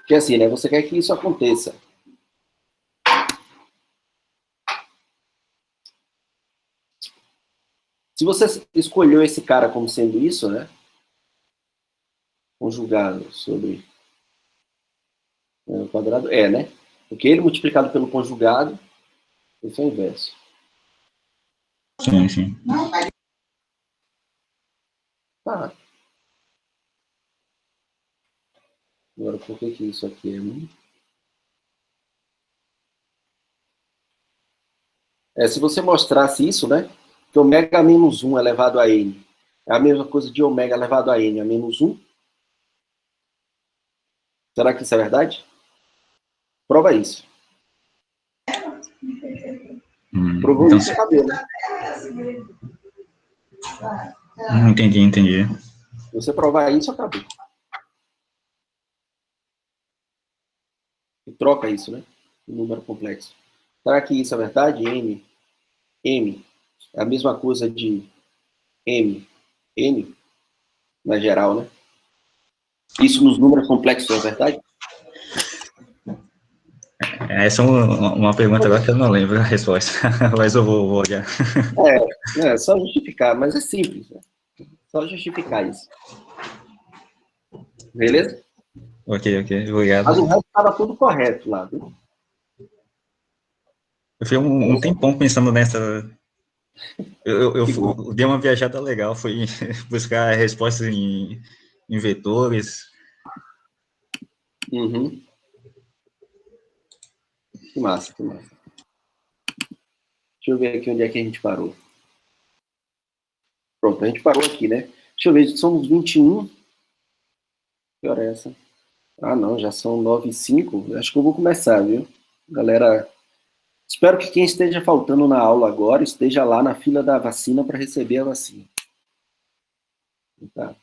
Porque assim, né? Você quer que isso aconteça. Se você escolheu esse cara como sendo isso, né? Conjugado sobre o quadrado, né? Porque ele multiplicado pelo conjugado, esse é o inverso. Sim, sim. Tá. Agora, por que isso aqui é 1? Se você mostrasse isso, né? Que ômega menos 1 elevado a n é a mesma coisa de ômega elevado a n a menos 1. Será que isso é verdade? Prova isso. Provou Então, isso, acabou, né? Entendi. Se você provar isso, acabou. E troca isso, né? O número complexo. Será que isso é verdade? M é a mesma coisa de N, na geral, né? Isso nos números complexos é verdade? Essa é uma pergunta agora que eu não lembro a resposta, mas eu vou olhar. É só justificar, mas é simples, né? Só justificar isso. Beleza? Ok, obrigado. Mas o resto estava tudo correto lá, viu? Eu fiquei um tempão pensando nessa. Eu dei uma viajada legal, fui buscar respostas em vetores. Uhum. Que massa, que massa. Deixa eu ver aqui onde é que a gente parou. Pronto, a gente parou aqui, né? Deixa eu ver, somos 21. Que hora é essa? Ah, não, já são 9h05. Acho que eu vou começar, viu? Galera, espero que quem esteja faltando na aula agora esteja lá na fila da vacina para receber a vacina. Tá?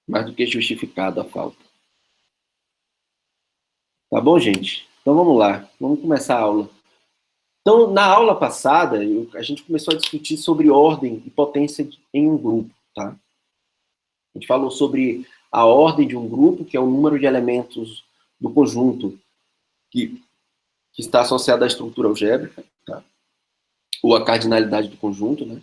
Mais do que justificado a falta. Tá bom, gente? Então vamos lá, vamos começar a aula. Então, na aula passada, a gente começou a discutir sobre ordem e potência em um grupo, tá? A gente falou sobre a ordem de um grupo, que é o número de elementos do conjunto que está associado à estrutura algébrica, tá? Ou à cardinalidade do conjunto, né?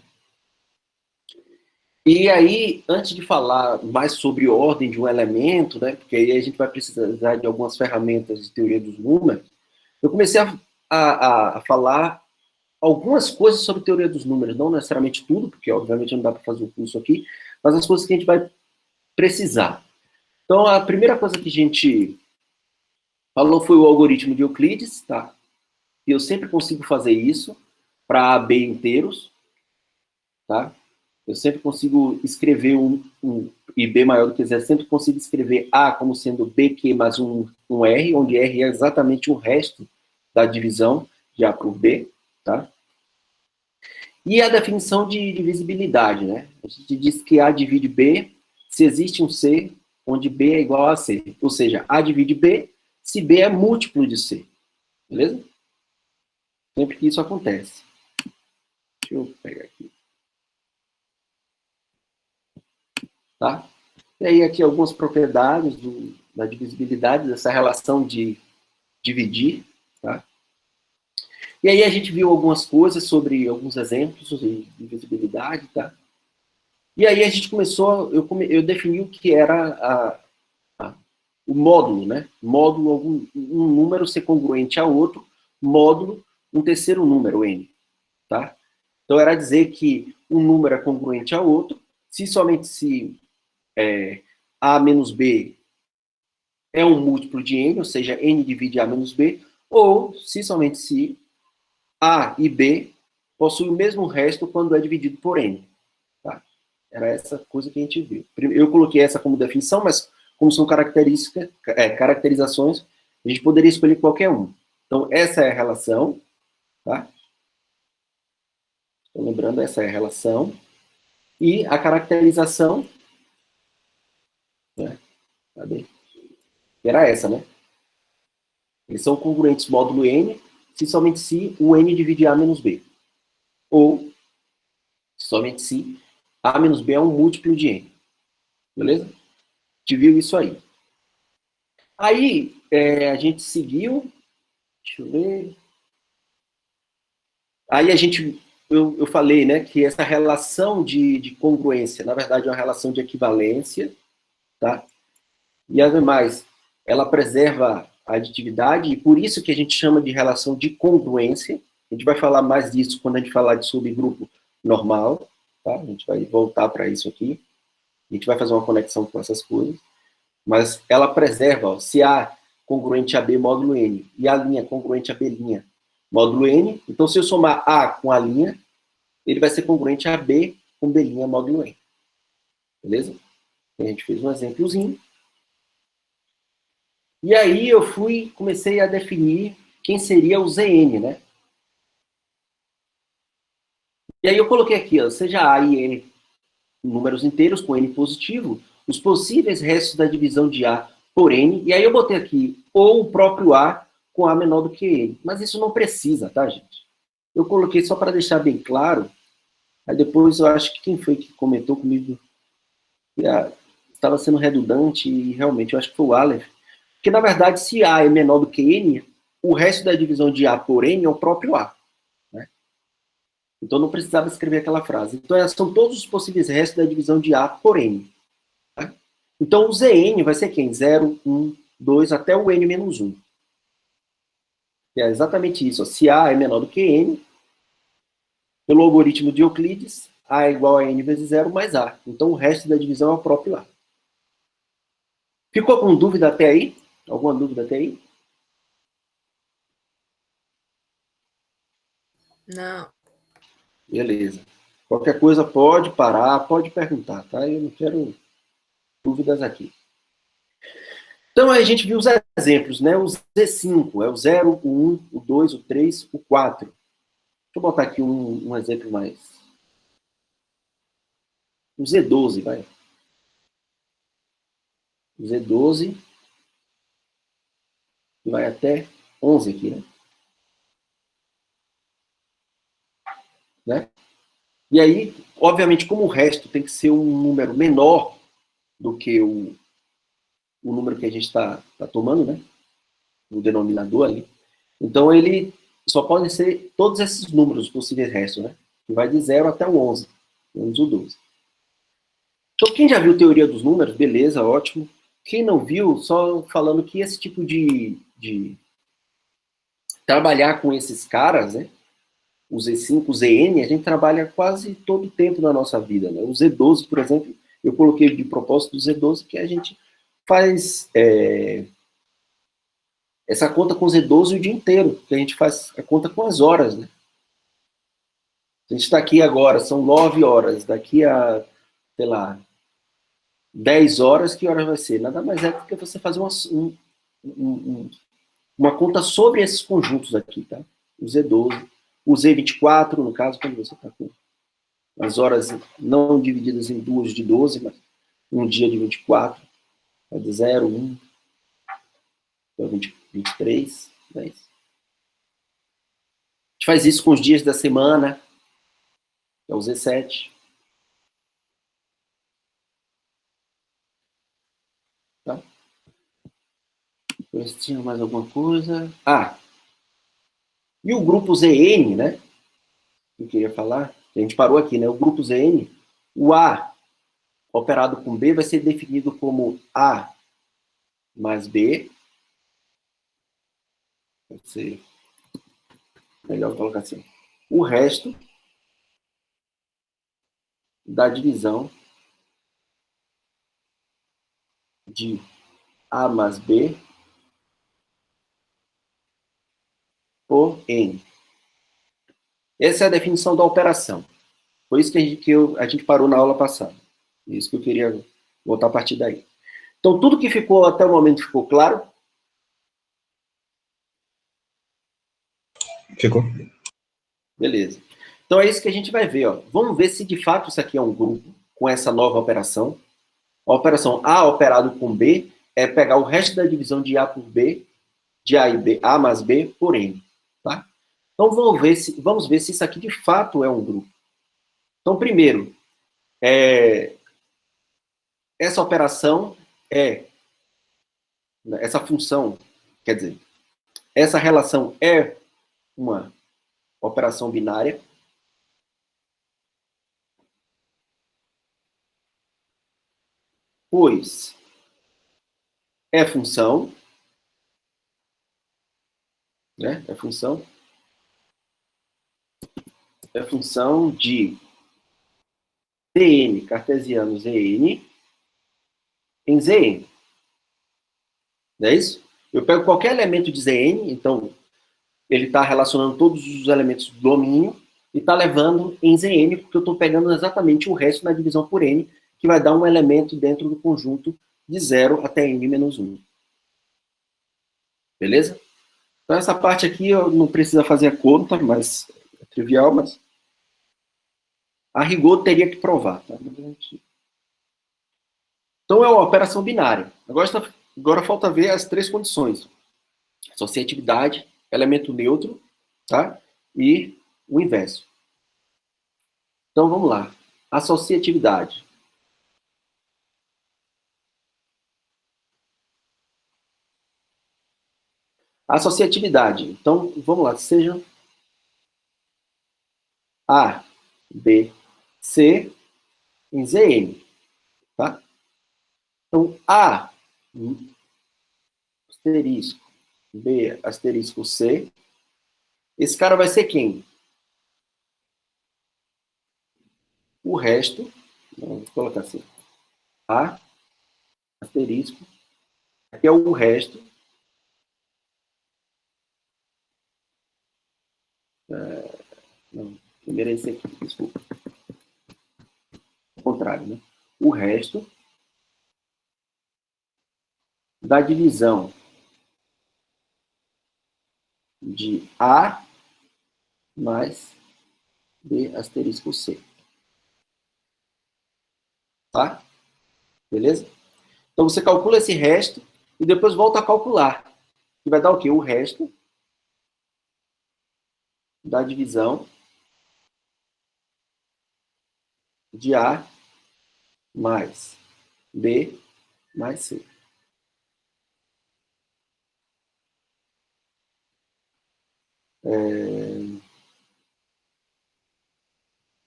E aí, antes de falar mais sobre ordem de um elemento, né? Porque aí a gente vai precisar de algumas ferramentas de teoria dos números, eu comecei a falar algumas coisas sobre teoria dos números, não necessariamente tudo, porque obviamente não dá para fazer o curso aqui, mas as coisas que a gente vai precisar. Então, a primeira coisa que a gente falou foi o algoritmo de Euclides, tá? E eu sempre consigo fazer isso para A, B inteiros, tá? Eu sempre consigo escrever um e B maior do que zero, sempre consigo escrever A como sendo BQ mais um R, onde R é exatamente o resto da divisão de A por B, tá? E a definição de divisibilidade, né? A gente diz que A divide B se existe um C onde B é igual a C. Ou seja, A divide B se B é múltiplo de C. Beleza? Sempre que isso acontece. Deixa eu pegar aqui. Tá? E aí aqui algumas propriedades da divisibilidade, dessa relação de dividir. Tá? E aí a gente viu algumas coisas sobre alguns exemplos de divisibilidade. Tá? E aí a gente começou, eu defini o que era o módulo, né? Módulo, um número ser congruente a outro, módulo, um terceiro número, n. Tá? Então era dizer que um número é congruente a outro, se somente se a menos b é um múltiplo de n, ou seja, n divide a menos b, ou se somente se a e b possuem o mesmo resto quando é dividido por n. Tá? Era essa coisa que a gente viu. Eu coloquei essa como definição, mas como são caracterizações, a gente poderia escolher qualquer um. Então, essa é a relação. Tá? Estou lembrando, essa é a relação. E a caracterização, né? Cadê? Era essa, né? Eles são congruentes módulo n, se somente se o n divide a menos b. Ou, somente se a menos b é um múltiplo de n. Beleza? A gente viu isso aí. Aí, a gente seguiu, deixa eu ver. Aí eu falei, né, que essa relação de congruência, na verdade, é uma relação de equivalência, tá? E, ademais, ela preserva a aditividade, e por isso que a gente chama de relação de congruência. A gente vai falar mais disso quando a gente falar de subgrupo normal, tá? A gente vai voltar para isso aqui. A gente vai fazer uma conexão com essas coisas. Mas ela preserva, ó, se A congruente a B módulo N, e a linha congruente a B' módulo N, então se eu somar A com a linha, ele vai ser congruente a B com B' módulo N. Beleza? A gente fez um exemplozinho. E aí eu comecei a definir quem seria o Zn, né? E aí eu coloquei aqui, ó, seja A e N números inteiros com N positivo, os possíveis restos da divisão de A por N, e aí eu botei aqui, ou o próprio A com A menor do que N. Mas isso não precisa, tá, gente? Eu coloquei só para deixar bem claro, aí depois eu acho que quem foi que comentou comigo estava sendo redundante, e realmente eu acho que foi o Aleph, porque na verdade se A é menor do que N, o resto da divisão de A por N é o próprio A. Né? Então não precisava escrever aquela frase. Então são todos os possíveis restos da divisão de A por N. Tá? Então o Zn vai ser quem? 0, 1, 2, até o N menos 1. É exatamente isso. Ó. Se A é menor do que N, pelo algoritmo de Euclides, A é igual a N vezes 0 mais A. Então o resto da divisão é o próprio A. Ficou com dúvida até aí? Alguma dúvida até aí? Não. Beleza. Qualquer coisa pode parar, pode perguntar, tá? Eu não quero dúvidas aqui. Então, aí a gente viu os exemplos, né? O Z5 é o 0, o 1, o 2, o 3, o 4. Deixa eu botar aqui um exemplo mais. O Z12, vai. O Z12 vai até 11 aqui, né? E aí, obviamente, como o resto tem que ser um número menor do que o número que a gente está tomando, né? O denominador ali. Então, ele só podem ser todos esses números possíveis restos, né? Que vai de 0 até o 11, menos o 12. Então, quem já viu teoria dos números, beleza, ótimo. Quem não viu, só falando que esse tipo de trabalhar com esses caras, né? O Z5, o Zn, a gente trabalha quase todo o tempo na nossa vida, né? O Z12, por exemplo, eu coloquei de propósito o Z12, que a gente faz essa conta com o Z12 o dia inteiro, que a gente faz a conta com as horas, né? A gente está aqui agora, são 9 horas, daqui a, sei lá, 10 horas, que hora vai ser? Nada mais é do que você fazer uma conta sobre esses conjuntos aqui, tá? O Z12, o Z24, no caso, quando você está com as horas não divididas em duas de 12, mas um dia de 24, é de 0, 1, 20, 23, 10. A gente faz isso com os dias da semana, que é o Z7. Tá? Ver se tinha mais alguma coisa. Ah, e o grupo Zn, né? Que eu queria falar, a gente parou aqui, né? O grupo Zn, o A operado com B vai ser definido como A mais B. Vai ser melhor colocar assim. O resto da divisão de A mais B por N. Essa é a definição da operação. Foi isso que a gente parou na aula passada. Isso que eu queria voltar a partir daí. Então, tudo que ficou até o momento ficou claro? Ficou. Beleza. Então, é isso que a gente vai ver. Ó. Vamos ver se de fato isso aqui é um grupo com essa nova operação. A operação A operado com B é pegar o resto da divisão de A por B, de A e B, A mais B por N. Tá? Então, vamos ver se isso aqui de fato é um grupo. Então, primeiro, essa operação é essa função, quer dizer, essa relação é uma operação binária, pois é função, né? É função de Dn cartesiano Zn em Zn. Não é isso? Eu pego qualquer elemento de Zn, então ele está relacionando todos os elementos do domínio e está levando em Zn, porque eu estou pegando exatamente o resto na divisão por n, que vai dar um elemento dentro do conjunto de 0 até n menos 1. Beleza? Então essa parte aqui eu não precisa fazer a conta, mas é trivial, mas a rigor teria que provar. Tá? Então é uma operação binária. Agora falta ver as três condições. Associatividade, elemento neutro, tá? E o inverso. Então vamos lá. Associatividade. Associatividade. Então vamos lá. Seja A, B, C em Zn. Tá? Então A, asterisco, B, asterisco C. Esse cara vai ser quem? O resto, vou colocar assim, A, asterisco, aqui é o resto, não, primeiro é esse aqui, desculpa, ao contrário, né? O resto da divisão de A mais B asterisco C. Tá? Beleza? Então você calcula esse resto e depois volta a calcular. E vai dar o quê? O resto da divisão de A mais B mais C.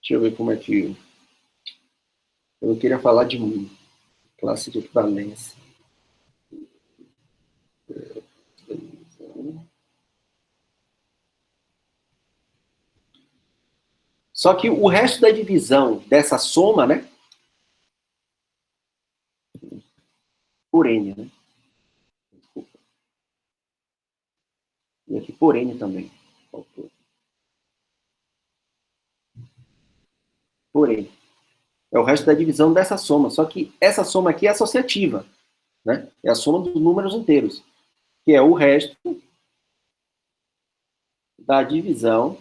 Deixa eu ver como é que... Eu não queria falar de classe de equivalência. Só que o resto da divisão dessa soma, né? Por N, né? Desculpa. E aqui por N também. Por N. É o resto da divisão dessa soma. Só que essa soma aqui é associativa, né? É a soma dos números inteiros, que é o resto da divisão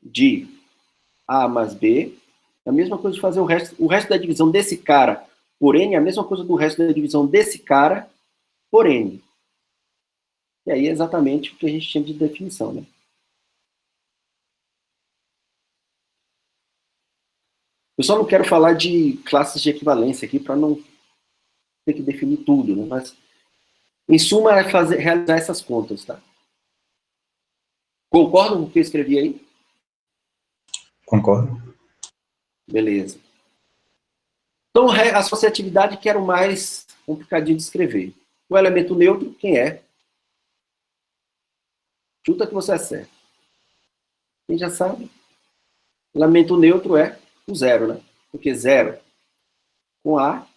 de A mais B. É a mesma coisa de fazer o resto da divisão desse cara por N, é a mesma coisa do resto da divisão desse cara por N. E aí é exatamente o que a gente tinha de definição, né? Eu só não quero falar de classes de equivalência aqui para não ter que definir tudo, né? Mas, em suma, é realizar essas contas, tá? Concordam com o que eu escrevi aí? Concordo. Beleza. Então, a associatividade que era o mais complicadinho de escrever. O elemento neutro, quem é? Chuta que você acerta. Quem já sabe? O elemento neutro é o zero, né? Porque zero com A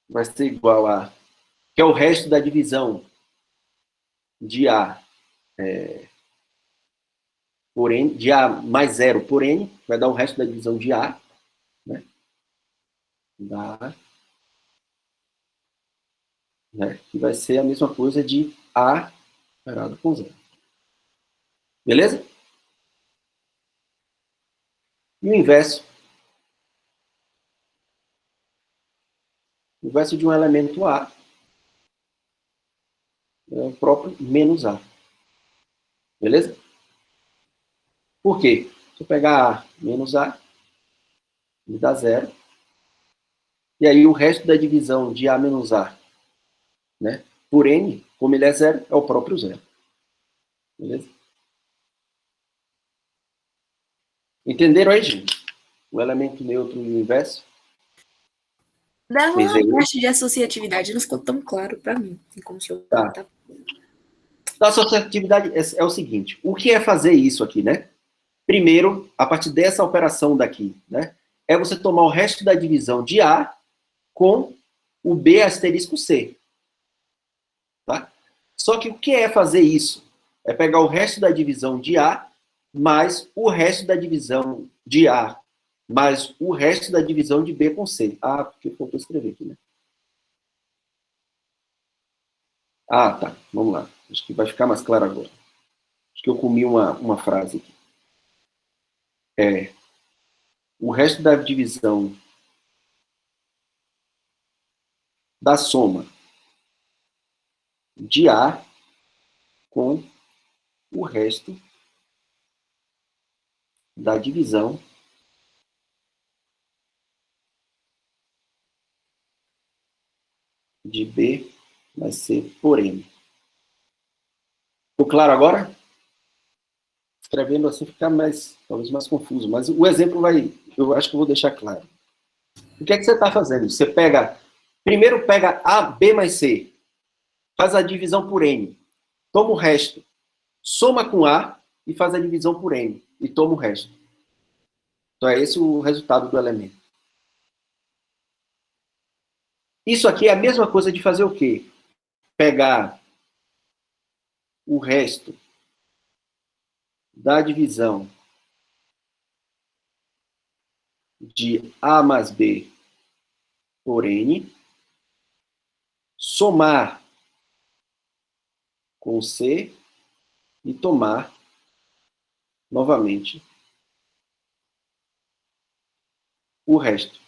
vai ser igual a... que é o resto da divisão de A por N, de A mais zero por N, vai dar o resto da divisão de A, né? Da, né? Que vai ser a mesma coisa de A numerado com zero. Beleza? E o inverso? O inverso de um elemento A é o próprio menos A. Beleza? Por quê? Se eu pegar A menos A, me dá zero. E aí o resto da divisão de A menos A, né, por N, como ele é zero, é o próprio zero. Beleza? Entenderam aí, gente? O elemento neutro e o inverso? Dava uma parte de associatividade, não ficou tão claro para mim. Tem como se eu tá. A associatividade é o seguinte, o que é fazer isso aqui, né? Primeiro, a partir dessa operação daqui, né, é você tomar o resto da divisão de A com o B asterisco C. Tá? Só que o que é fazer isso? É pegar o resto da divisão de A mais o resto da divisão de A mais o resto da divisão de B com C. Ah, porque faltou escrever aqui, né? Ah, tá. Vamos lá. Acho que vai ficar mais claro agora. Acho que eu comi uma frase aqui. O resto da divisão da soma de A com o resto da divisão de B vai ser por M. Ficou claro agora? Escrevendo assim fica talvez mais confuso, mas o exemplo eu acho que eu vou deixar claro. O que é que você está fazendo? Você primeiro pega A, B mais C, faz a divisão por N, toma o resto, soma com A e faz a divisão por N, e toma o resto. Então é esse o resultado do elemento. Isso aqui é a mesma coisa de fazer o quê? Pegar o resto da divisão de A mais B por N, somar com C e tomar novamente o resto.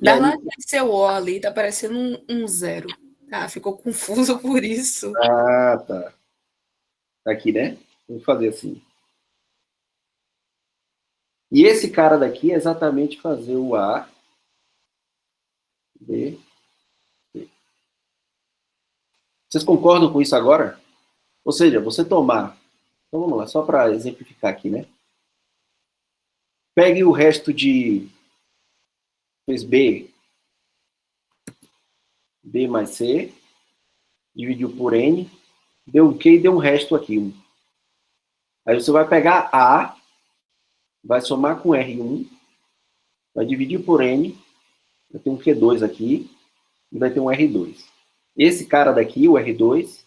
Darlan cresceu o O ali, tá parecendo um zero. Ah, ficou confuso por isso. Ah, tá. Aqui, né? Vou fazer assim. E esse cara daqui é exatamente fazer o A, B, C. Vocês concordam com isso agora? Ou seja, você tomar... Então vamos lá, só para exemplificar aqui, né? Pegue o resto de... Fez B, B mais C, dividiu por N, deu um Q e deu um resto aqui. Aí você vai pegar A, vai somar com R1, vai dividir por N, vai ter um Q2 aqui, e vai ter um R2. Esse cara daqui, o R2,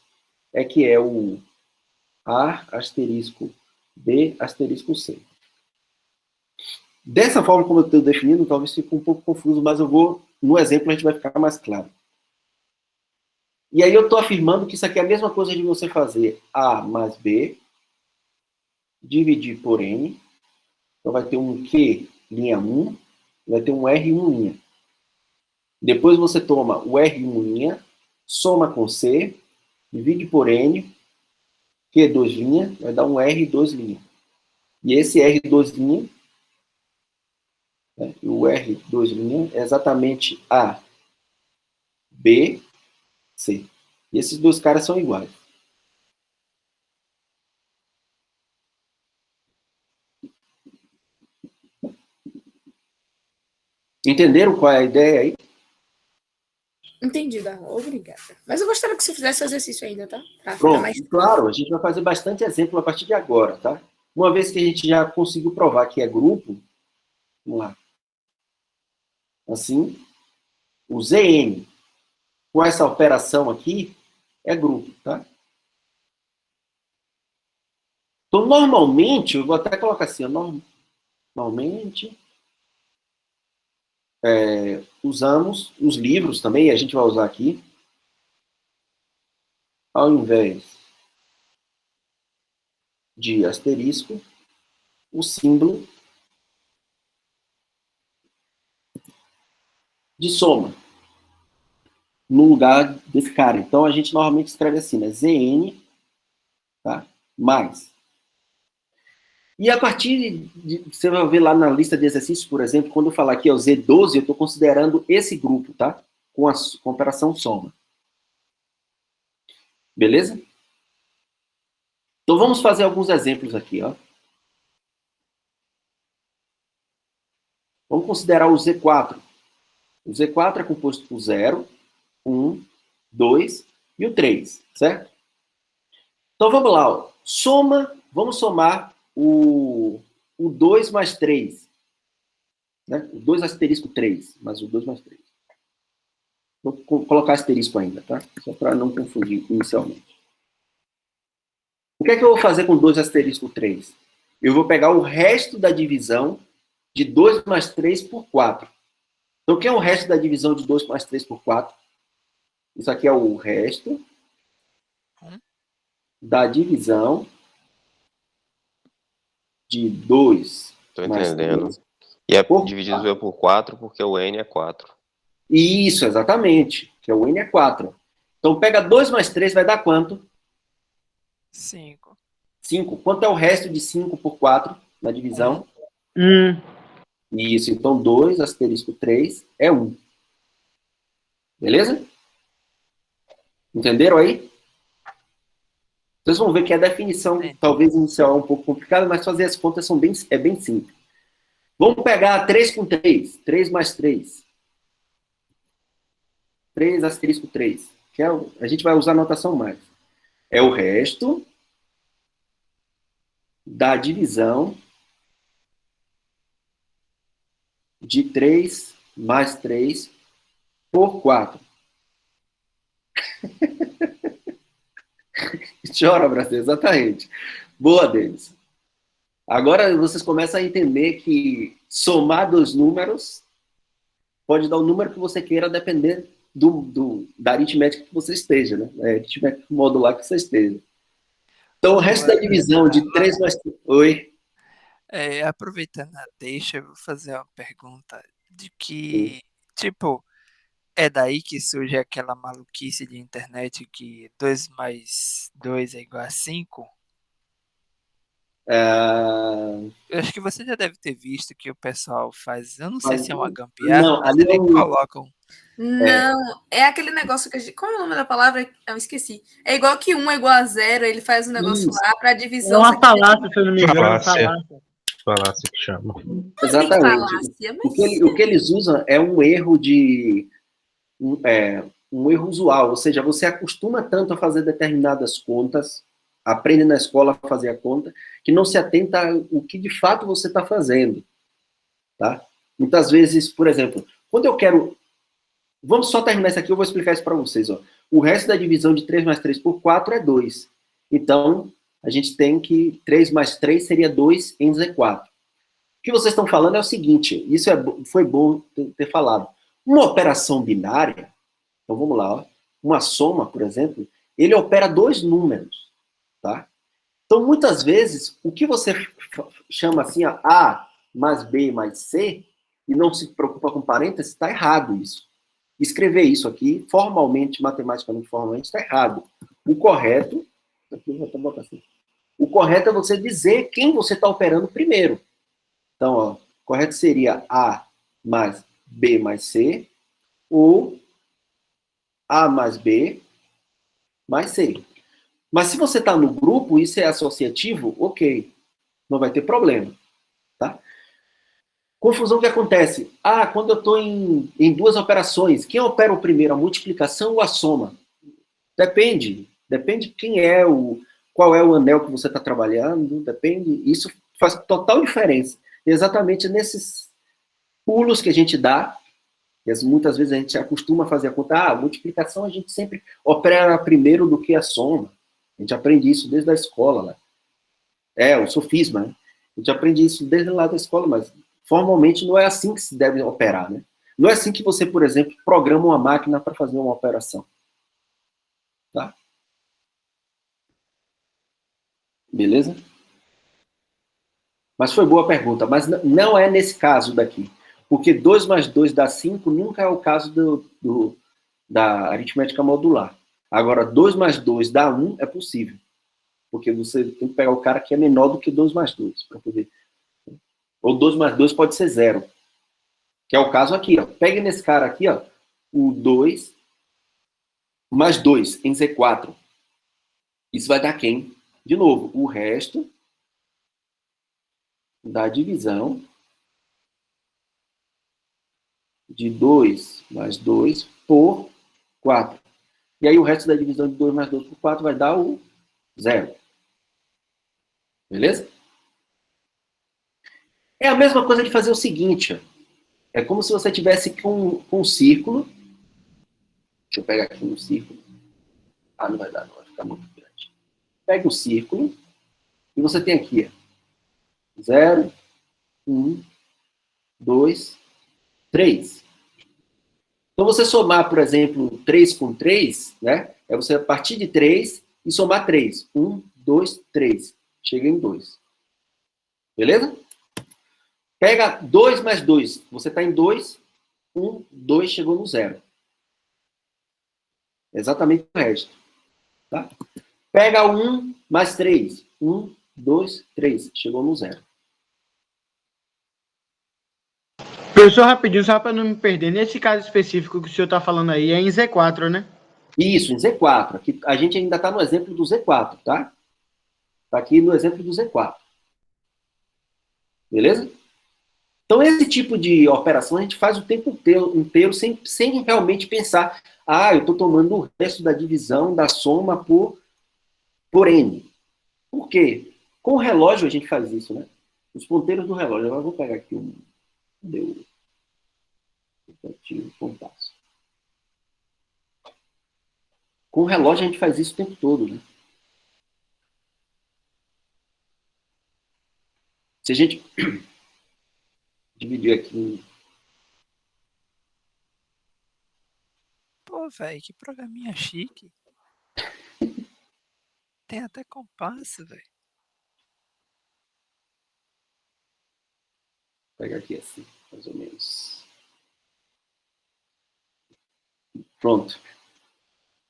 é que é o A asterisco B asterisco C. Dessa forma como eu estou definindo, talvez fique um pouco confuso, mas no exemplo a gente vai ficar mais claro. E aí eu estou afirmando que isso aqui é a mesma coisa de você fazer A mais B, dividir por N, então vai ter um Q, linha 1, vai ter um R1, linha. Depois você toma o R1, linha, soma com C, divide por N, Q2, linha, vai dar um R2, linha. E esse R2, linha, né, o R2, linha, é exatamente A, B, C. E esses dois caras são iguais. Entenderam qual é a ideia aí? Entendi, Darlan. Obrigada. Mas eu gostaria que você fizesse o exercício ainda, tá? Pronto, mais claro, a gente vai fazer bastante exemplo a partir de agora, tá? Uma vez que a gente já conseguiu provar que é grupo, vamos lá. Assim, o Zn, com essa operação aqui, é grupo, tá? Então, normalmente, eu vou até colocar assim, normalmente, usamos os livros também, a gente vai usar aqui, ao invés de asterisco, o símbolo de soma, no lugar desse cara. Então, a gente normalmente escreve assim, né? Zn, tá? Mais. E a partir você vai ver lá na lista de exercícios, por exemplo, quando eu falar aqui é o Z12, eu estou considerando esse grupo, tá? Com a operação soma. Beleza? Então vamos fazer alguns exemplos aqui, ó. Vamos considerar o Z4. O Z4 é composto por 0, 1, 2 e o 3, certo? Então vamos lá, ó. Vamos somar o 2 mais 3. Né? O 2 asterisco 3, mais o 2 mais 3. Vou colocar asterisco ainda, tá? Só para não confundir inicialmente. O que é que eu vou fazer com 2 asterisco 3? Eu vou pegar o resto da divisão de 2 mais 3 por 4. Então, o que é o resto da divisão de 2 mais 3 por 4? Isso aqui é o resto da divisão de 2 mais 3. E é dividido por 4 porque o N é 4. Isso, exatamente. Que é o N é 4. Então, pega 2 mais 3, vai dar quanto? 5. 5. Quanto é o resto de 5 por 4 na divisão? 1. Isso, então 2 asterisco 3 é 1. Beleza? Entenderam aí? Vocês vão ver que a definição, talvez inicial, é um pouco complicada, mas fazer as contas é bem simples. Vamos pegar 3 com 3. 3 mais 3. 3 asterisco 3. Que é a gente vai usar a notação mais. É o resto da divisão de 3 mais 3 por 4. Chora, Brasil, exatamente. Boa, Denis. Agora vocês começam a entender que somar dois números pode dar o número que você queira, depender da aritmética que você esteja, né? A aritmética modular que você esteja. Então, o resto da divisão de 3 mais 3... Oi? Aproveitando a deixa, eu vou fazer uma pergunta de que, tipo, é daí que surge aquela maluquice de internet que 2 mais 2 é igual a 5? Eu acho que você já deve ter visto que o pessoal faz, eu não sei se é uma gambiarra, não, mas eles colocam... Não, é aquele negócio que a gente... Qual é o nome da palavra? Eu esqueci. É igual que 1 é igual a 0, ele faz um negócio lá para divisão... É uma falácia, se eu não me engano. Falácia que chama. Exatamente. O que eles usam é um erro de... um erro usual, ou seja, você acostuma tanto a fazer determinadas contas, aprende na escola a fazer a conta, que não se atenta ao que de fato você está fazendo. Tá? Muitas vezes, por exemplo, quando eu quero... Vamos só terminar isso aqui, eu vou explicar isso para vocês. Ó. O resto da divisão de 3 mais 3 por 4 é 2. Então, a gente tem que 3 mais 3 seria 2 em Z4. O que vocês estão falando é o seguinte, isso foi bom ter falado. Uma operação binária, então vamos lá, ó, uma soma, por exemplo, ele opera dois números. Tá? Então, muitas vezes, o que você chama assim, A mais B mais C, e não se preocupa com parênteses, está errado isso. Escrever isso aqui, formalmente, matematicamente, formalmente, está errado. O correto, é você dizer quem você está operando primeiro. Então, ó, o correto seria A mais B mais C, ou A mais B mais C. Mas se você está no grupo, isso é associativo, ok, não vai ter problema, tá? Confusão que acontece. Quando eu estou em duas operações, quem opera o primeiro, a multiplicação ou a soma? Depende quem é qual é o anel que você está trabalhando, depende, isso faz total diferença. E exatamente nesses pulos que a gente dá, e muitas vezes a gente acostuma a fazer a conta, a multiplicação a gente sempre opera primeiro do que a soma. A gente aprende isso desde a escola, né? O sofisma, né? A gente aprende isso desde lá da escola, mas formalmente não é assim que se deve operar, né? Não é assim que você, por exemplo, programa uma máquina para fazer uma operação. Tá? Beleza? Mas foi boa a pergunta, mas não é nesse caso daqui. Porque 2 mais 2 dá 5 nunca é o caso da aritmética modular. Agora, 2 mais 2 dá 1 é possível. Porque você tem que pegar o cara que é menor do que 2 mais 2, para poder... Ou 2 mais 2 pode ser 0. Que é o caso aqui, ó. Pegue nesse cara aqui, ó, o 2 mais 2 em Z4. Isso vai dar quem? De novo, o resto da divisão de 2 mais 2 por 4. E aí o resto da divisão de 2 mais 2 por 4 vai dar o 0. Beleza? É a mesma coisa de fazer o seguinte, ó. É como se você tivesse com um círculo. Deixa eu pegar aqui um círculo. Ah, não vai dar, não vai ficar muito grande. Pega o círculo e você tem aqui, ó, 0, 1, 2, 3. Então, você somar, por exemplo, 3 com 3, né? É você partir de 3 e somar 3. 1, 2, 3. Chega em 2. Beleza? Pega 2 mais 2. Você está em 2. 1, 2, chegou no 0. Exatamente o resto. Tá? Pega 1 mais 3. 1, 2, 3. Chegou no 0. Professor, rapidinho, só para não me perder. Nesse caso específico que o senhor está falando aí, é em Z4, né? Isso, em Z4. Aqui, a gente ainda está no exemplo do Z4, tá? Está aqui no exemplo do Z4. Beleza? Então, esse tipo de operação a gente faz o tempo inteiro sem realmente pensar, eu estou tomando o resto da divisão, da soma por N. Por quê? Com o relógio a gente faz isso, né? Os ponteiros do relógio. Agora eu vou pegar aqui um... Deu compasso. Com o relógio a gente faz isso o tempo todo, né? Se a gente dividir aqui... Pô, velho, que programinha chique. Tem até compasso, velho. Vou pegar aqui assim, mais ou menos. Pronto.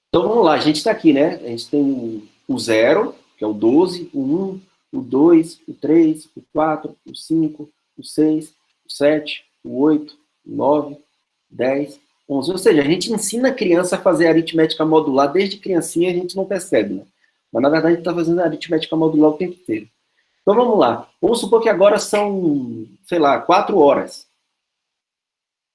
Então vamos lá, a gente está aqui, né? A gente tem o 0, que é o 12, o 1, o 2, o 3, o 4, o 5, o 6, o 7, o 8, o 9, 10, 11. Ou seja, a gente ensina a criança a fazer aritmética modular desde criancinha, a gente não percebe, né? Mas na verdade a gente está fazendo aritmética modular o tempo inteiro. Então vamos lá. Vamos supor que agora são, sei lá, 4 horas.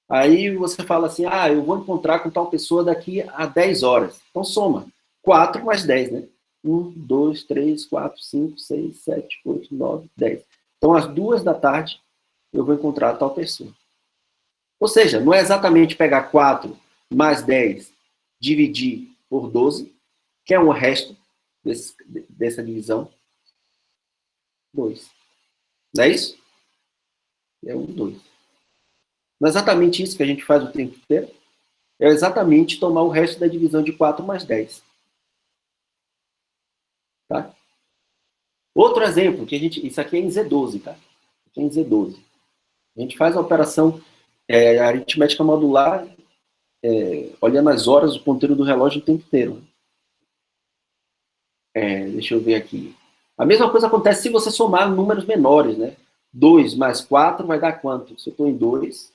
Aí você fala assim, eu vou encontrar com tal pessoa daqui a 10 horas. Então soma. 4 mais 10, né? 1, 2, 3, 4, 5, 6, 7, 8, 9, 10. Então às 2 da tarde eu vou encontrar tal pessoa. Ou seja, não é exatamente pegar 4 mais 10, dividir por 12, que é o resto dessa divisão. 2. Não é isso? É 1, 2. Não é exatamente isso que a gente faz o tempo inteiro? É exatamente tomar o resto da divisão de 4 mais 10. Tá? Outro exemplo, que isso aqui é em Z12, tá? Aqui é em Z12. A gente faz a operação aritmética modular olhando as horas do ponteiro do relógio o tempo inteiro. Deixa eu ver aqui. A mesma coisa acontece se você somar números menores, né? 2 mais 4 vai dar quanto? Se eu estou em 2,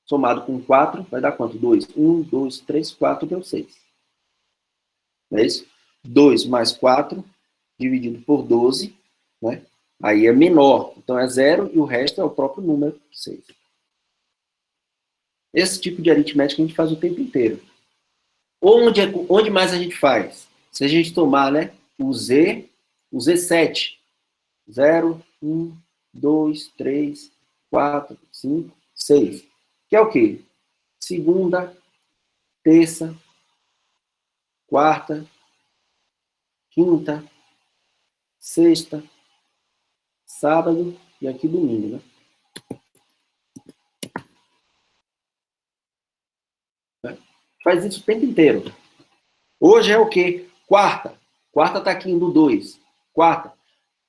somado com 4, vai dar quanto? 2. 1, 2, 3, 4, deu 6. Não é isso? 2 mais 4, dividido por 12, né? Aí é menor. Então é 0 e o resto é o próprio número 6. Esse tipo de aritmética a gente faz o tempo inteiro. Onde mais a gente faz? Se a gente tomar, né, o Z7. 0, 1, 2, 3, 4, 5, 6. Que é o quê? Segunda, terça, quarta, quinta, sexta, sábado e aqui domingo, né? Faz isso o tempo inteiro. Hoje é o quê? Quarta. Quarta está aqui no 2. Quarta.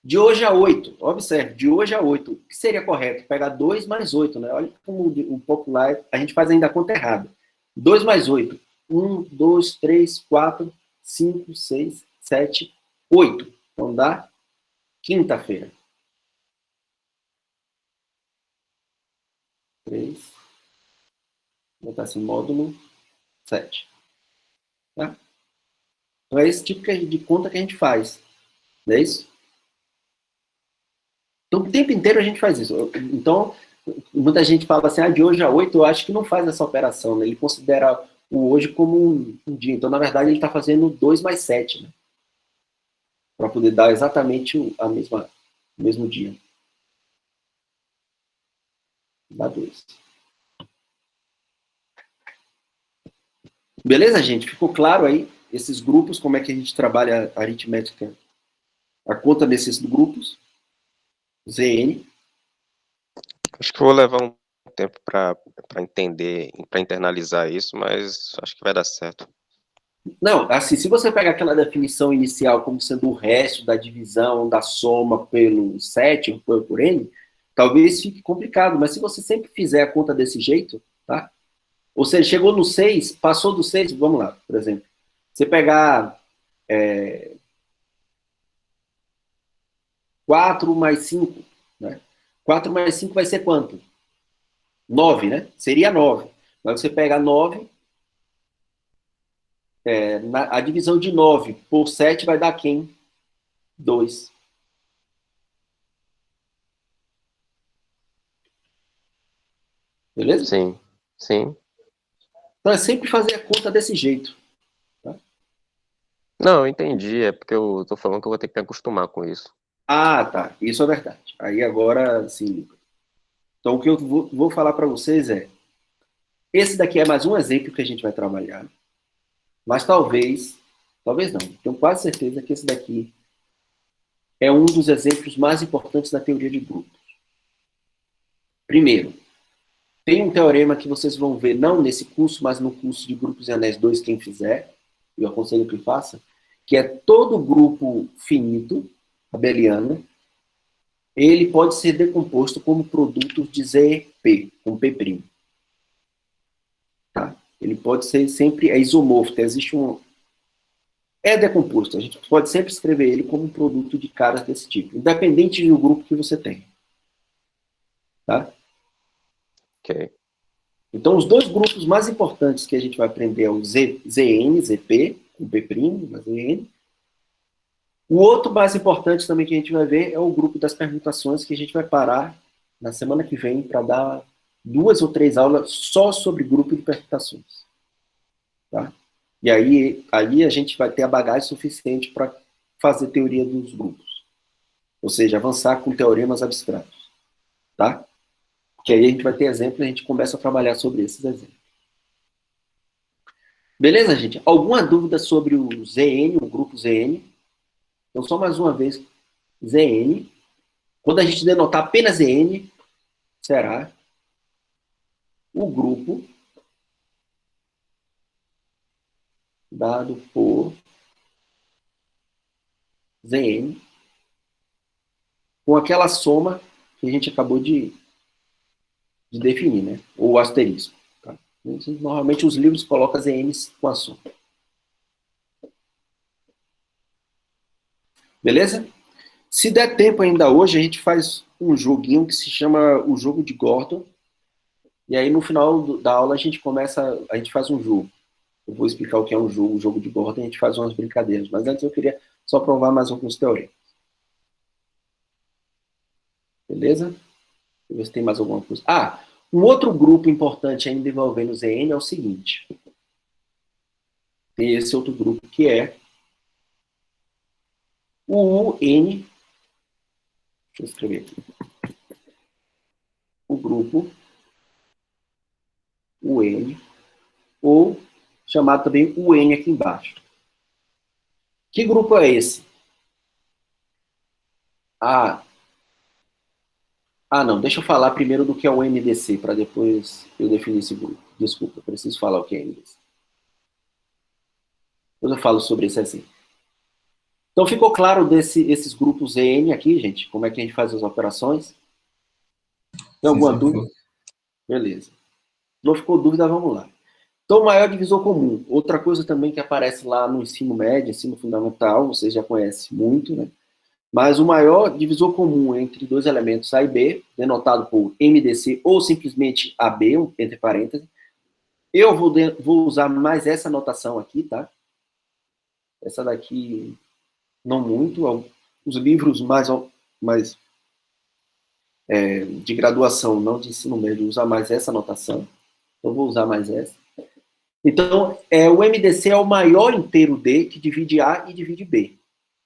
De hoje a 8. Observe, de hoje a 8. O que seria correto? Pegar 2 mais 8, né? Olha como o popular, a gente faz ainda a conta errada. 2 mais 8. 1, 2, 3, 4, 5, 6, 7, 8. Então dá quinta-feira. 3. Vou botar assim, módulo 7. Tá? Então é esse tipo de conta que a gente faz. Não é isso? Então o tempo inteiro a gente faz isso. Então, muita gente fala assim, de hoje a 8, eu acho que não faz essa operação, né? Ele considera o hoje como um dia. Então, na verdade, ele está fazendo 2 mais 7, né? Para poder dar exatamente o mesmo dia. Dá 2. Beleza, gente? Ficou claro aí esses grupos, como é que a gente trabalha a aritmética, a conta desses grupos, ZN. Acho que eu vou levar um tempo para entender, para internalizar isso, mas acho que vai dar certo. Não, assim, se você pega aquela definição inicial como sendo o resto da divisão, da soma pelo 7, por N, talvez fique complicado, mas se você sempre fizer a conta desse jeito, tá? Ou seja, chegou no 6, passou do 6, vamos lá, por exemplo. Você pegar 4 mais 5, né? 4 mais 5 vai ser quanto? 9, né? Seria 9. Mas você pega 9, a divisão de 9 por 7 vai dar quem? 2. Beleza? Sim, sim. Então é sempre fazer a conta desse jeito. Tá? Não, eu entendi, é porque eu tô falando que eu vou ter que me acostumar com isso. Ah, tá. Isso é verdade. Aí agora, sim. Então o que eu vou falar para vocês esse daqui é mais um exemplo que a gente vai trabalhar. Mas talvez não, tenho quase certeza que esse daqui é um dos exemplos mais importantes da teoria de grupos. Primeiro, tem um teorema que vocês vão ver, não nesse curso, mas no curso de Grupos e Anéis 2, quem fizer, eu aconselho que faça, que é todo grupo finito, abeliano, ele pode ser decomposto como produto de ZP, com P'. Tá? Ele pode ser sempre isomorfo, existe é decomposto, a gente pode sempre escrever ele como um produto de caras desse tipo, independente do grupo que você tem. Tá? Ok. Então, os dois grupos mais importantes que a gente vai aprender é o ZN, ZP, com P', ZN. O outro mais importante também que a gente vai ver é o grupo das permutações, que a gente vai parar na semana que vem para dar 2 ou 3 aulas só sobre grupo de permutações. Tá? E aí a gente vai ter a bagagem suficiente para fazer teoria dos grupos. Ou seja, avançar com teoremas abstratos. Tá? Que aí a gente vai ter exemplos e a gente começa a trabalhar sobre esses exemplos. Beleza, gente? Alguma dúvida sobre o ZN, o grupo ZN? Então, só mais uma vez, ZN. Quando a gente denotar apenas ZN, será o grupo dado por ZN com aquela soma que a gente acabou de definir, né? Ou asterisco. Tá? Normalmente os livros colocam ZNs com a soma. Beleza? Se der tempo ainda hoje, a gente faz um joguinho que se chama o jogo de Gordon. E aí no final da aula a gente faz um jogo. Eu vou explicar o que é um jogo, o jogo de Gordon, e a gente faz umas brincadeiras. Mas antes eu queria só provar mais alguns teoremas. Beleza? Deixa eu ver se tem mais alguma coisa. Um outro grupo importante ainda envolvendo o ZN é o seguinte. Tem esse outro grupo que é o UN. Deixa eu escrever aqui. O grupo UN, ou chamado também UN aqui embaixo. Que grupo é esse? Não, deixa eu falar primeiro do que é o MDC, para depois eu definir esse grupo. Desculpa, eu preciso falar o que é MDC. Depois eu falo sobre esse assim. Então, ficou claro esses grupos EN aqui, gente? Como é que a gente faz as operações? Tem alguma dúvida? Beleza. Não ficou dúvida, vamos lá. Então, maior divisor comum. Outra coisa também que aparece lá no ensino médio, ensino fundamental, vocês já conhecem muito, né? Mas o maior divisor comum entre dois elementos A e B, denotado por MDC ou simplesmente AB, entre parênteses, eu vou usar mais essa notação aqui, tá? Essa daqui, não muito. Os livros mais de graduação, não de ensino médio, usam mais essa notação. Eu vou usar mais essa. Então, o MDC é o maior inteiro D que divide A e divide B.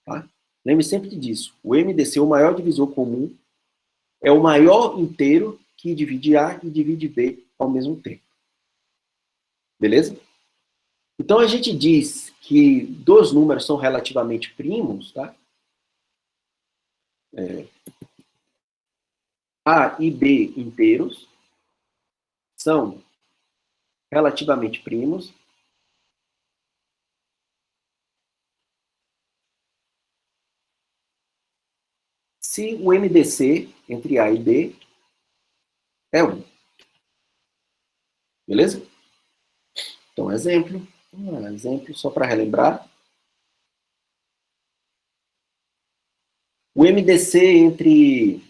Tá? Lembre sempre disso. O MDC, o maior divisor comum, é o maior inteiro que divide A e divide B ao mesmo tempo. Beleza? Então, a gente diz que dois números são relativamente primos, tá? A e B inteiros são relativamente primos se o MDC entre A e B é 1. Beleza? Então, exemplo só para relembrar. O MDC entre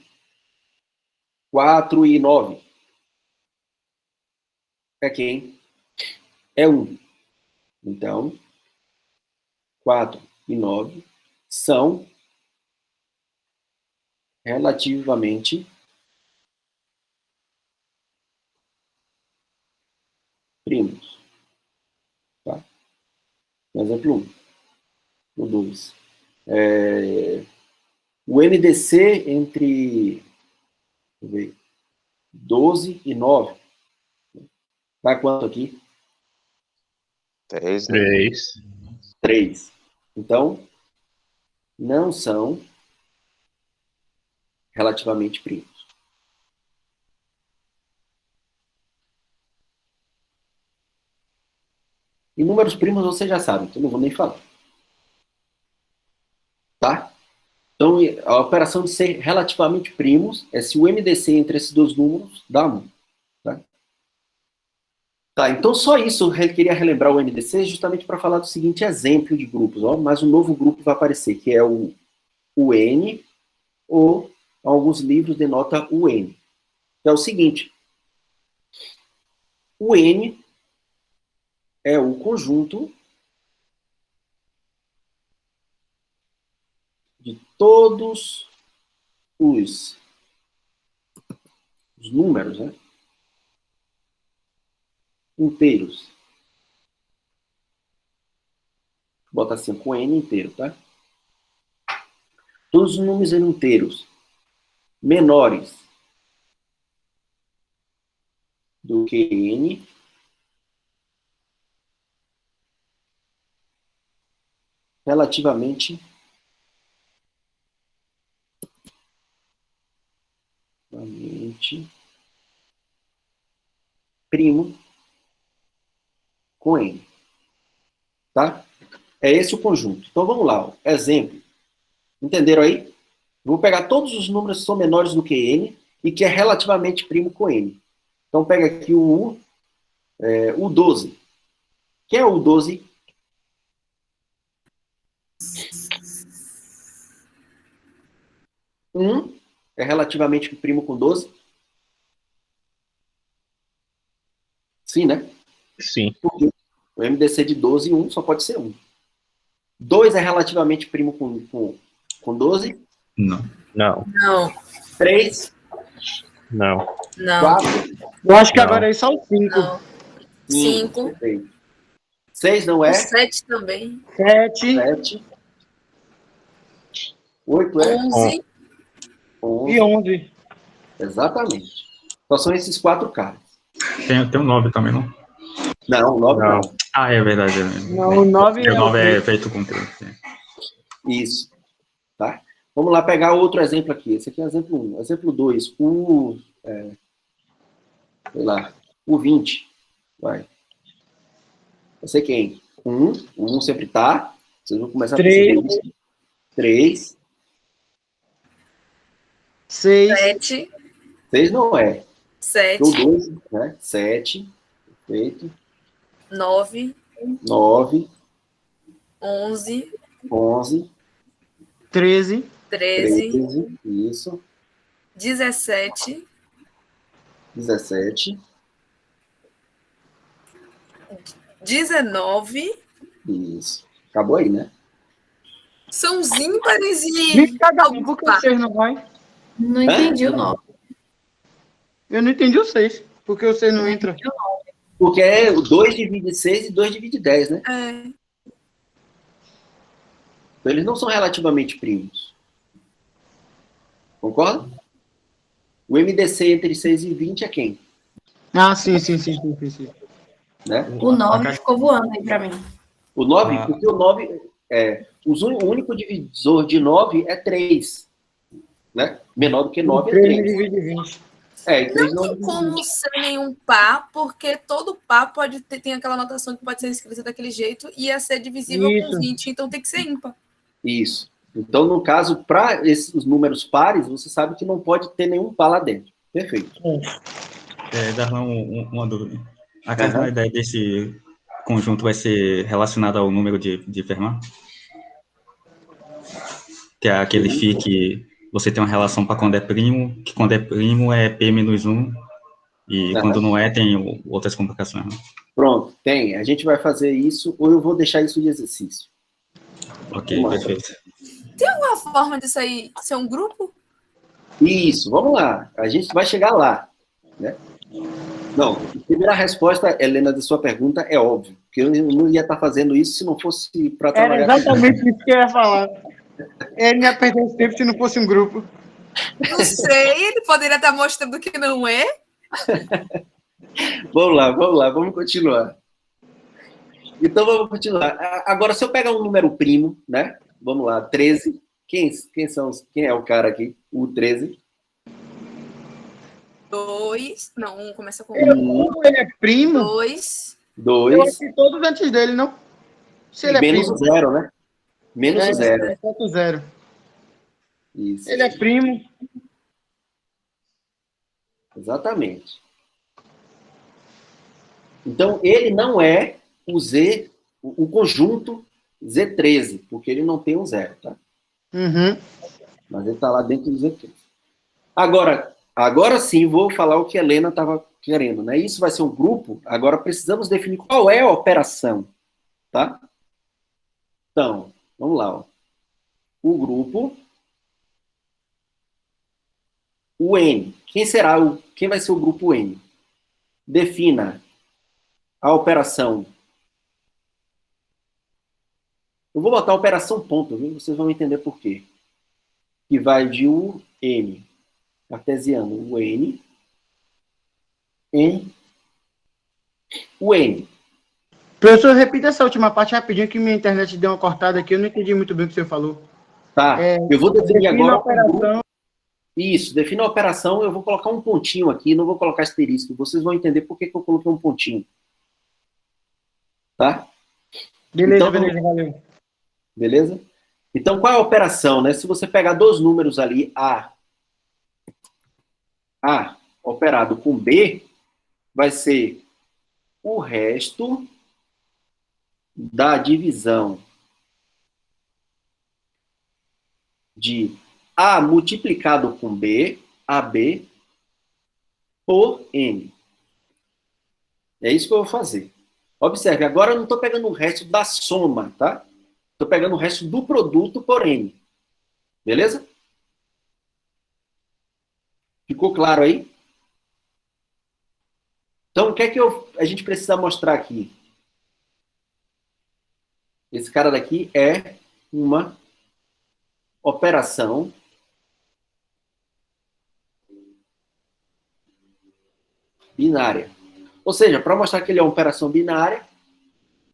4 e 9 é quem? É 1. Então, 4 e 9 são relativamente primos. Tá? Exemplo 1. O 2. O MDC entre 12 e 9 dá quanto aqui? 3, né? 3. 3. Então, não são relativamente primos. E números primos você já sabe, então não vou nem falar. Tá? Então, a operação de ser relativamente primos é se o MDC entre esses dois números dá 1. Tá? Tá, então só isso eu queria relembrar o MDC justamente para falar do seguinte exemplo de grupos. Ó, mas um novo grupo vai aparecer, que é o N, ou alguns livros denota o N. É o seguinte, o N é o conjunto de todos os números, né, inteiros. Bota assim, com N inteiro, tá? Todos os números inteiros menores do que N relativamente primo com N. Tá? É esse o conjunto. Então vamos lá. Ó. Exemplo. Entenderam aí? Vou pegar todos os números que são menores do que N e que é relativamente primo com N. Então pega aqui o 12. Quem é o 12? É relativamente primo com 12? Sim, né? Sim. Porque o MDC de 12 e 1 só pode ser 1. 2 é relativamente primo com 12? Não. Não. Não, 3? Não. não, 4? Eu acho que Não. agora é só o 5. não. 5. 6 não O é? 7 também. 7 7. 8 é? 11. 11. e 11. Exatamente. Só são esses 4 caras. Tem um 9 também, não? Não, 9 Não. não. Ah, é verdade. Não, o 9 O 9 é é feito com 3. Isso. Tá? Vamos lá pegar outro exemplo aqui. Esse aqui é exemplo 1. Exemplo 2. Sei lá. O 20. Vai. Vai ser quem? 1. O 1 sempre tá. Vocês vão começar a perceber isso. 3. 6. 7. 6 não é. 7. O 2, né? 7. Perfeito. 9. 9. 11. 11. 13. 13, isso, 17, 17, 19. isso. Acabou aí, né? São os ímpares e. 20 cada um, por que o 6 não vai? Não entendi o 9. Eu não entendi o 6, porque o 6 não entra. Porque é o 2 divide 6 e 2 divide 10, né? É. Então, eles não são relativamente primos. Concorda? O MDC entre 6 e 20 é quem? Ah, sim. Né? O 9 ficou voando aí pra mim. O 9, porque o 9 o único divisor de 9 é 3. Né? Menor do que 9 é 3. Divide 20. E 3 Não tem como ser nenhum par, porque todo par pode ter, tem aquela anotação que pode ser escrita daquele jeito e ia ser divisível com 20, então tem que ser ímpar. Isso. Então, no caso, para esses números pares, você sabe que não pode ter nenhum par lá dentro. Perfeito. Darlan, uma dúvida. A ideia desse conjunto vai ser relacionada ao número de Fermat? Que é aquele φ que você tem uma relação para quando é primo, que quando é primo é P menos 1, e quando não é, tem outras complicações. Né? Pronto, tem. A gente vai fazer isso, ou eu vou deixar isso de exercício. Ok, perfeito. Tem alguma forma disso aí ser um grupo? Isso, vamos lá. A gente vai chegar lá. Né? Não, a primeira resposta, Helena, da sua pergunta é óbvio. Porque eu não ia estar fazendo isso se não fosse para trabalhar. Era exatamente isso que eu ia falar. Ele não ia perder esse tempo se não fosse um grupo. Não sei, ele poderia estar mostrando que não é. Vamos lá, vamos continuar. Então, vamos continuar. Agora, se eu pegar um número primo, né? Vamos lá, 13. Quem é o cara aqui? O 13. 2. Não, um começa com Ele é primo? 2. 2. Eu acho que todos antes dele, não? Se ele é menos primo. 0, né? Menos 0. Ponto 0. Isso. Ele é primo. Exatamente. Então, ele não é o Z, o conjunto Z13, porque ele não tem um 0, tá? Uhum. Mas ele está lá dentro do Z13. Agora sim, vou falar o que a Helena estava querendo, né? Isso vai ser um grupo, agora precisamos definir qual é a operação, tá? Então, vamos lá, ó. O grupo, o N. Quem vai ser o grupo N? Defina a operação. Eu vou botar a operação ponto, viu? Vocês vão entender por quê. Que vai de U, N. Cartesiano, o N. Em o N. Professor, repita essa última parte rapidinho, que minha internet deu uma cortada aqui. Eu não entendi muito bem o que você falou. Tá, eu vou definir agora a operação. Isso, defina a operação, eu vou colocar um pontinho aqui, não vou colocar asterisco. Vocês vão entender por que eu coloquei um pontinho. Tá? Beleza, então, beleza, valeu. Beleza? Então, qual é a operação, né? Se você pegar dois números ali, A operado com B, vai ser o resto da divisão de A multiplicado com B, AB, por N. É isso que eu vou fazer. Observe, agora eu não estou pegando o resto da soma, tá? Estou pegando o resto do produto por N. Beleza? Ficou claro aí? Então, o que é que a gente precisa mostrar aqui? Esse cara daqui é uma operação binária. Ou seja, para mostrar que ele é uma operação binária,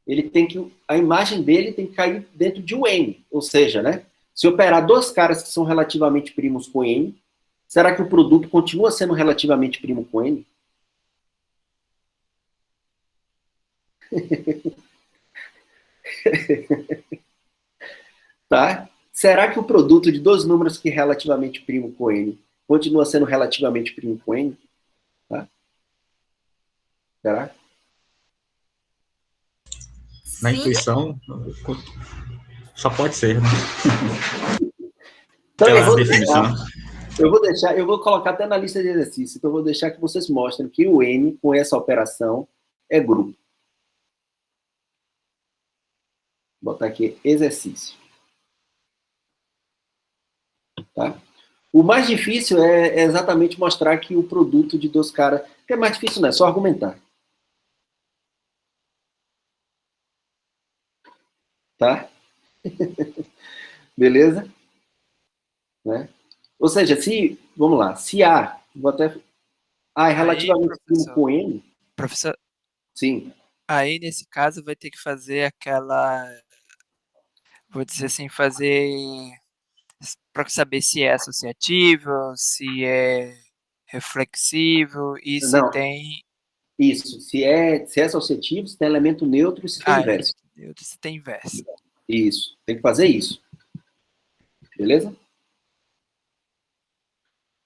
ele tem que, a imagem dele tem que cair dentro de um N. Ou seja, né? Se operar dois caras que são relativamente primos com N, será que o produto continua sendo relativamente primo com N? Tá? Será que o produto de dois números que é relativamente primo com N continua sendo relativamente primo com N? Tá? Será? Na intuição, só pode ser, né? Então, Aquelas definições. eu vou colocar até na lista de exercícios, então eu vou deixar que vocês mostrem que o N, com essa operação, é grupo. Vou botar aqui exercício. Tá? O mais difícil é exatamente mostrar que o produto de dois caras... O que é mais difícil não é só argumentar. Tá? Beleza? Né? Ou seja, se... Vamos lá. Se A... Vou até... A é relativamente primo com N... Professor, Sim. aí nesse caso vai ter que fazer aquela... Vou dizer assim, fazer... Para saber se é associativo, se é reflexivo e se Não. tem... Isso. Se é associativo, se tem elemento neutro e se tem inverso. Se tem inverso. Isso. Tem que fazer isso. Beleza?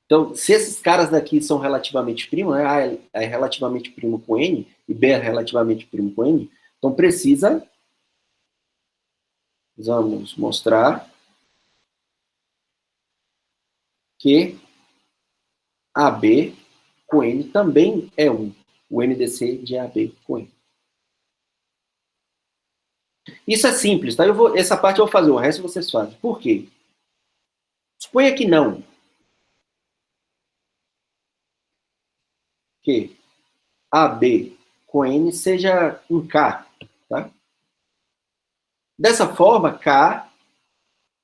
Então, se esses caras daqui são relativamente primos, né? A é relativamente primo com N e B é relativamente primo com N, então vamos mostrar que AB com N também é 1. O MDC de AB com N. Isso é simples, tá? Essa parte eu vou fazer, o resto vocês fazem. Por quê? Suponha que não. Que AB com N seja um K. Tá? Dessa forma, K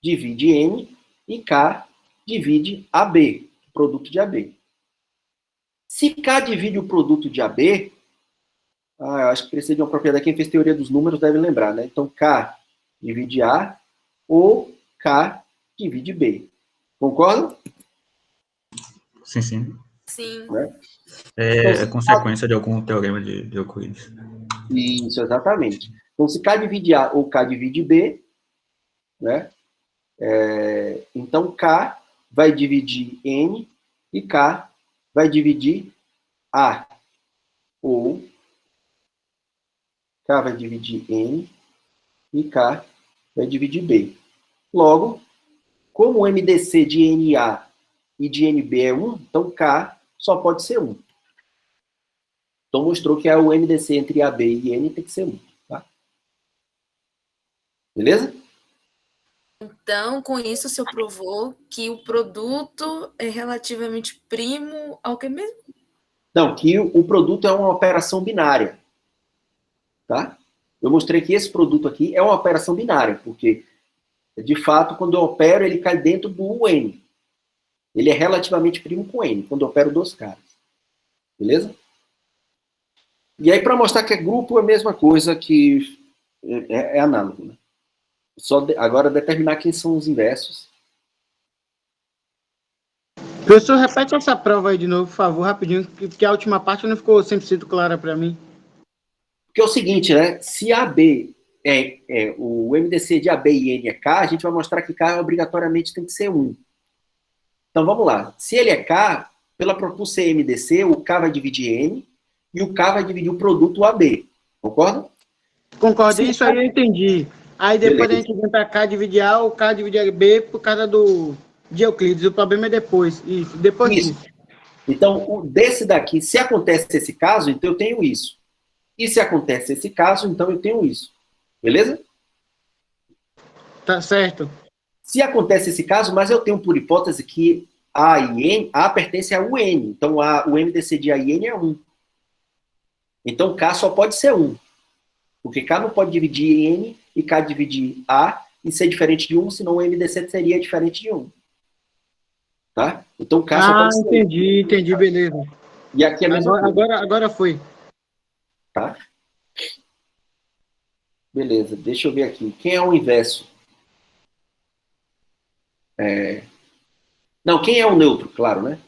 divide N e K divide AB, produto de AB. Se K divide o produto de AB, eu acho que precisa de uma propriedade. Quem fez teoria dos números deve lembrar, né? Então, K divide A ou K divide B. Concorda? Sim, sim. Sim. Né? É consequência de algum teorema de Euclides. Isso, exatamente. Então, se K divide A ou K divide B, né? Então, K vai dividir N e K vai dividir A. Ou K vai dividir N e K vai dividir B. Logo, como o MDC de NA e de NB é 1, então K só pode ser 1. Então mostrou que o MDC entre AB e N tem que ser 1. Tá? Beleza? Então, com isso, o senhor provou que o produto é relativamente primo ao que mesmo? Não, que o produto é uma operação binária. Tá? Eu mostrei que esse produto aqui é uma operação binária, porque, de fato, quando eu opero, ele cai dentro do N. Ele é relativamente primo com N, quando eu opero dois caras. Beleza? E aí, para mostrar que é grupo, é a mesma coisa que é análogo. Né? Agora, determinar quem são os inversos. Professor, repete essa prova aí de novo, por favor, rapidinho, porque a última parte não ficou 100% clara para mim. Porque é o seguinte, né? Se AB o MDC de AB e N é K, a gente vai mostrar que K obrigatoriamente tem que ser 1. Então, vamos lá. Se ele é K, por ser MDC, o K vai dividir N e o K vai dividir o produto AB. Concorda? Concordo, Sim, isso aí eu entendi. Aí depois beleza. a gente vem para K dividir A ou K dividir B por causa de Euclides. O problema é depois. Isso, depois Isso. disso. Então, desse daqui, se acontece esse caso, então eu tenho isso. E se acontece esse caso, então eu tenho isso. Beleza? Tá certo. Se acontece esse caso, mas eu tenho por hipótese que A e N, A pertence a UN. Então, o MDC de A e N é 1. Então, K só pode ser 1. Porque K não pode dividir N e K dividir A e ser diferente de 1, senão o MDC seria diferente de 1. Tá? Então, K só pode ser 1. Entendi, beleza. E aqui é a mesma coisa. Agora foi. Tá? Beleza, deixa eu ver aqui. Quem é o inverso? Não, quem é o neutro, claro, né?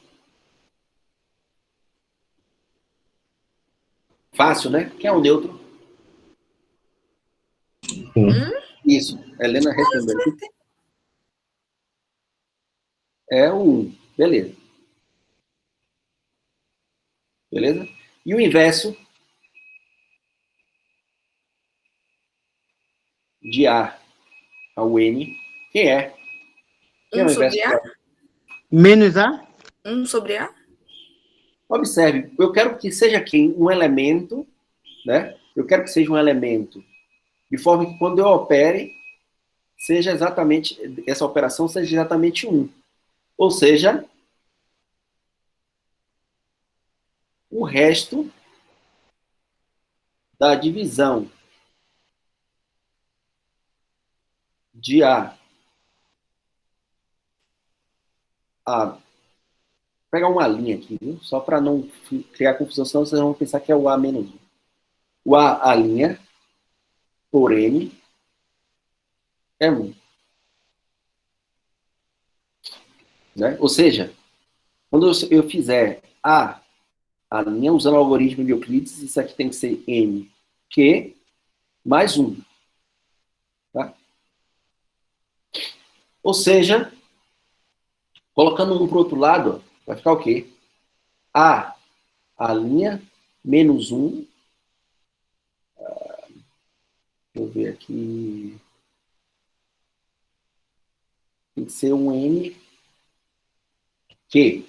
Fácil, né? Quem é o neutro? Isso, Helena respondeu aqui. É o 1, beleza. Beleza? E o inverso de A ao N, quem é? Quem é o inverso sobre do A? A? Menos A? 1 sobre A? Observe, eu quero que seja aqui um elemento, né? Eu quero que seja um elemento de forma que quando eu opere, seja exatamente, essa operação seja exatamente 1. Ou seja, o resto da divisão de A a pegar uma linha aqui, viu? Só para não criar confusão, senão vocês vão pensar que é o A menos 1. O A linha por N é 1. Né? Ou seja, quando eu fizer A linha, usando o algoritmo de Euclides, isso aqui tem que ser N, Q, mais 1. Tá? Ou seja, colocando um para o outro lado, vai ficar o quê? A linha menos 1. Deixa eu ver aqui. Tem que ser um N Q.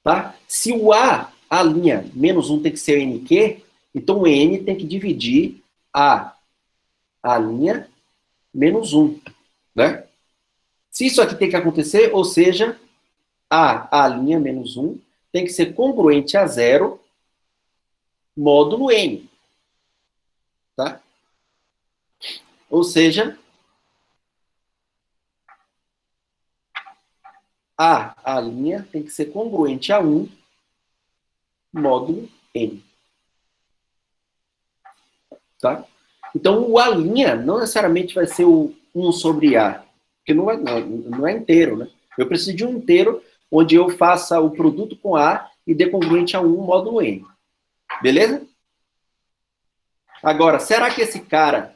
Tá? Se o A linha menos 1 tem que ser NQ, então o N tem que dividir A linha menos 1. Né? Se isso aqui tem que acontecer, ou seja, A linha menos 1 tem que ser congruente a 0 módulo N. Tá? Ou seja, A linha tem que ser congruente a 1 módulo N. Tá? Então, o A' não necessariamente vai ser o 1 sobre A, porque não é inteiro, né? Eu preciso de um inteiro onde eu faça o produto com A e dê congruente a 1 módulo N. Beleza? Agora, será que esse cara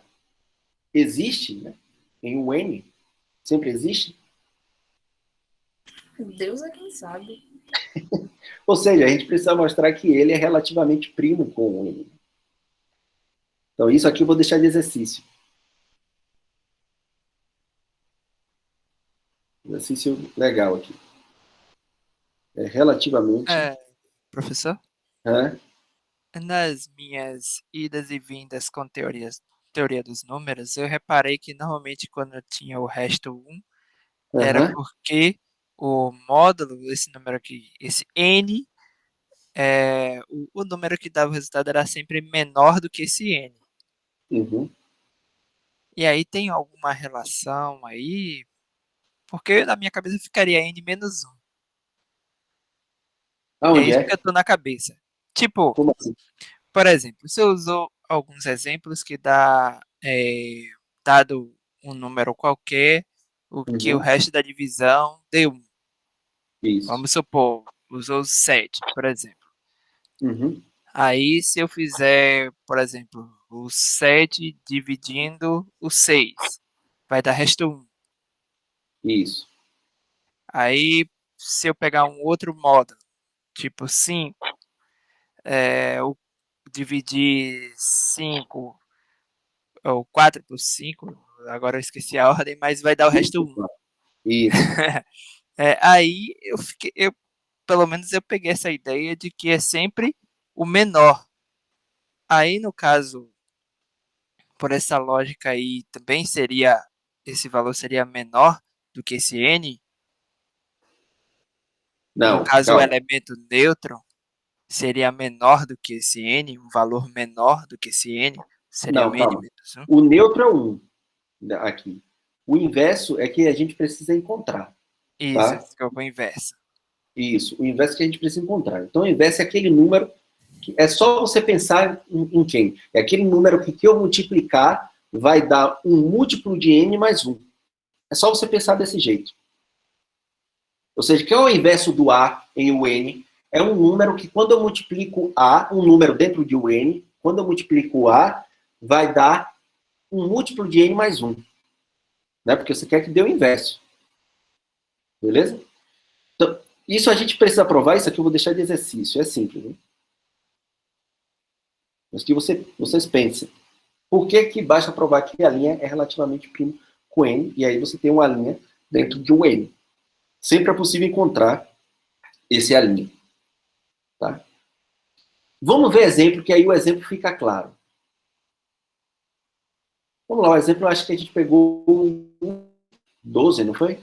existe, né? Em um N? Sempre existe? Deus é quem sabe. Ou seja, a gente precisa mostrar que ele é relativamente primo com o N. Então, isso aqui eu vou deixar de exercício. Exercício legal aqui. É relativamente... Professor? Hã? Nas minhas idas e vindas com teoria dos números, eu reparei que normalmente quando eu tinha o resto 1, era porque o módulo, esse número aqui, esse N, o número que dava o resultado era sempre menor do que esse N. Uhum. E aí tem alguma relação aí? Porque na minha cabeça ficaria N menos 1. Aonde isso é? que eu tô na cabeça. Tipo, Como assim? por exemplo, você usou alguns exemplos que dado um número qualquer, que o resto da divisão deu 1. Isso. Vamos supor, usou 7, por exemplo. Uhum. Aí, se eu fizer, por exemplo, o 7 dividindo o 6, vai dar resto 1. Isso. Aí, se eu pegar um outro módulo, tipo 5, dividir 5, ou 4 por 5, agora eu esqueci a ordem, mas vai dar o resto 1. Isso. Aí, pelo menos eu peguei essa ideia de que é sempre o menor. Aí, no caso, por essa lógica aí, também esse valor seria menor do que esse N? Não, No caso, o calma. elemento nêutron seria menor do que esse N, um valor menor do que esse N, seria Não, o N calma. menos 1? O neutro é 1 aqui. O inverso é que a gente precisa encontrar. Isso, Tá? ficou o inverso. Isso, o inverso que a gente precisa encontrar. Então, o inverso é aquele número que é só você pensar em quem? É aquele número que eu multiplicar vai dar um múltiplo de n mais 1. É só você pensar desse jeito. Ou seja, que é o inverso do A em UN? É um número que quando eu multiplico A, um número dentro de UN, quando eu multiplico A, vai dar um múltiplo de n mais 1. Né? Porque você quer que dê o inverso. Beleza? Então, isso a gente precisa provar, isso aqui eu vou deixar de exercício, é simples. Né? Mas que vocês pensem. Por que que basta provar que a linha é relativamente prima com N, e aí você tem uma linha dentro de um N. Sempre é possível encontrar esse alinho. Tá? Vamos ver exemplo, que aí o exemplo fica claro. Vamos lá, o exemplo eu acho que a gente pegou o 12, não foi?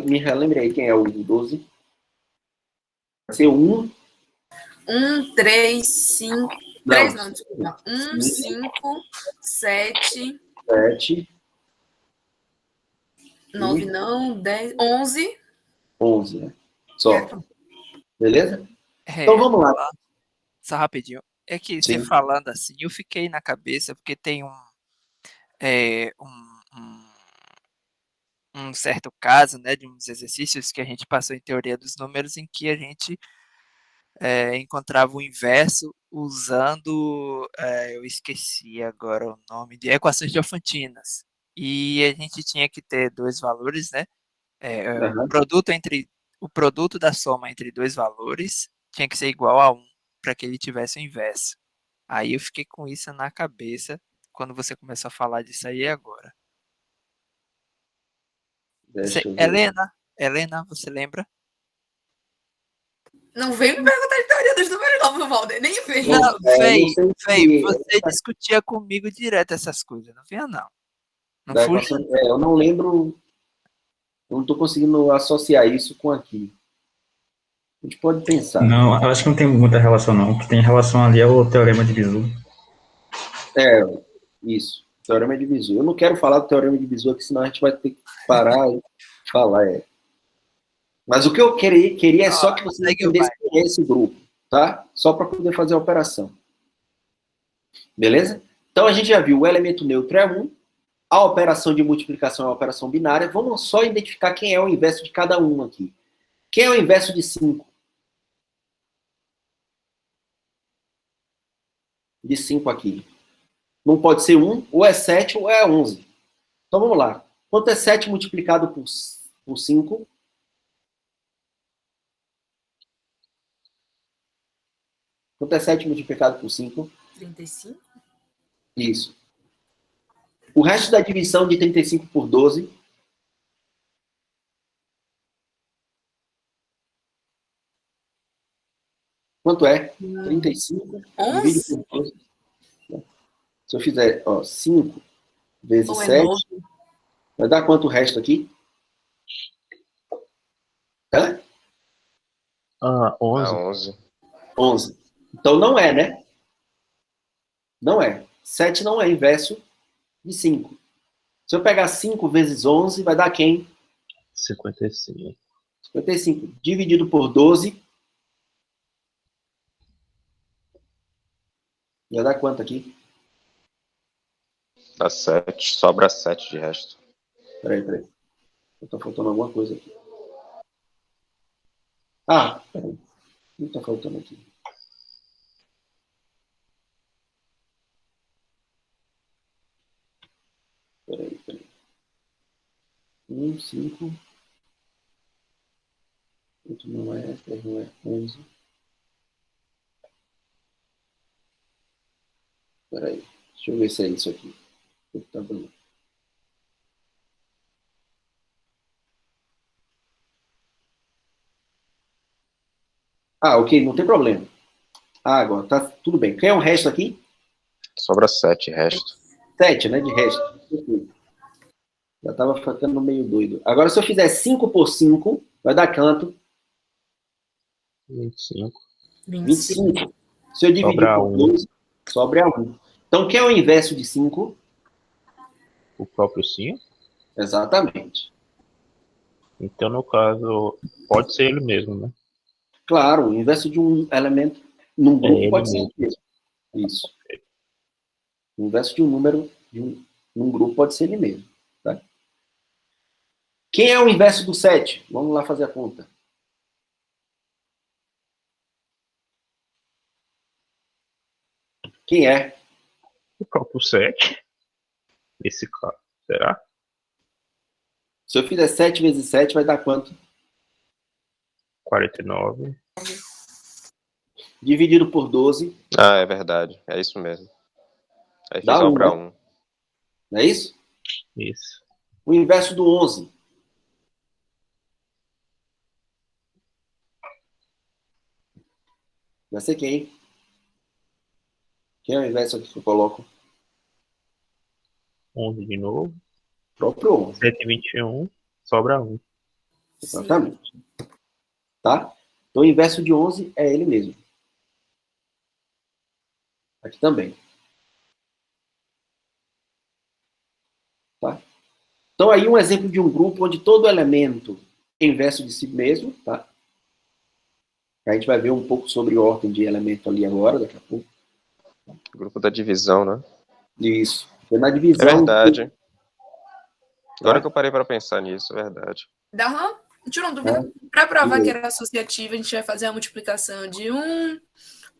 Me relembre aí quem é o 12. Vai ser 1. 1, 3, 5. 3 não, desculpa. 1, 5, 5, 7. 7. 9 não, 10, 11. 11, né? Só. Beleza? É, Então vamos lá. Só rapidinho. É que Sim. você falando assim, eu fiquei na cabeça, porque tem um certo caso, né, de uns exercícios que a gente passou em teoria dos números, em que a gente encontrava o inverso usando, eu esqueci agora o nome, de equações diofantinas. E a gente tinha que ter dois valores, né? Uhum. O produto da soma entre dois valores tinha que ser igual a 1 para que ele tivesse o inverso. Aí eu fiquei com isso na cabeça quando você começou a falar disso aí agora. Deixa eu ver. Helena, você lembra? Não vem me perguntar de teoria dos números, não, meu Valder. Nem vem. Não, não sei se- você discutia comigo direto essas coisas. Não vinha, não. Não da fuja. equação- eu não lembro, eu não estou conseguindo associar isso com aqui. A gente pode pensar. Não, eu acho que não tem muita relação, não. O que tem relação ali é o teorema de Bezout. Isso, teorema de Bezout. Eu não quero falar do teorema de Bezout, porque senão a gente vai ter que parar e falar. Mas o que eu queria é só que você entendesse quem é esse grupo, tá? Só para poder fazer a operação. Beleza? Então a gente já viu o elemento neutro é 1, a operação de multiplicação é uma operação binária. Vamos só identificar quem é o inverso de cada um aqui. Quem é o inverso de 5? De 5 aqui. Não pode ser 1, ou é 7 ou é 11. Então vamos lá. Quanto é 7 multiplicado por 5? Quanto é 7 multiplicado por 5? 35. Isso. O resto da divisão de 35 por 12. Quanto é? 35 dividido por 12. Se eu fizer 5 vezes 7, vai dar quanto o resto aqui? Hã? 11. 11. Então não é, né? Não é. 7 não é inverso de 5. Se eu pegar 5 vezes 11, vai dar quem? 55. 55. Dividido por 12. Vai dar quanto aqui? Dá 7. Sobra 7 de resto. Peraí. Tá faltando alguma coisa aqui. Ah, peraí. O que tá faltando aqui? Peraí. 1, 5. 8 não é, 10 não é, 11. Peraí. Deixa eu ver se é isso aqui. Tá bom. Ah, ok, não tem problema. Ah, agora tá tudo bem. Quem é o resto aqui? Sobra 7 resto. 7, né? De resto. Já estava ficando meio doido. Agora, se eu fizer 5 por 5, vai dar quanto? 25. 25. Se eu dividir Sobra por 1. 2, sobra 1. Então, quem é o inverso de 5? O próprio 5. Exatamente. Então, no caso, pode ser ele mesmo, né? Claro, o inverso de um elemento num grupo ele pode ser mesmo. o mesmo. Isso. O inverso de um número num grupo pode ser ele mesmo. Tá? Quem é o inverso do 7? Vamos lá fazer a conta. Quem é? O próprio 7. Nesse caso, será? Se eu fizer 7 vezes 7, vai dar quanto? 49. Dividido por 12. Ah, é verdade. É isso mesmo. Aí Dá fica 1 1, para né? 1. Não é isso? Isso. O inverso do 11. Vai ser quem? Quem é o inverso aqui que eu coloco? 11 de novo. O próprio 11. 121. Sobra 1. Exatamente. Tá? Então, o inverso de 11 é ele mesmo. Aqui também. Tá? Então, aí um exemplo de um grupo onde todo elemento é inverso de si mesmo. Tá? A gente vai ver um pouco sobre ordem de elemento ali agora, daqui a pouco. Grupo da divisão, né? Isso. Porque na É divisão... verdade. Agora Tá? que eu parei para pensar nisso, é verdade. Dá uma... Tira uma dúvida. Para provar que era associativa, a gente vai fazer a multiplicação de 1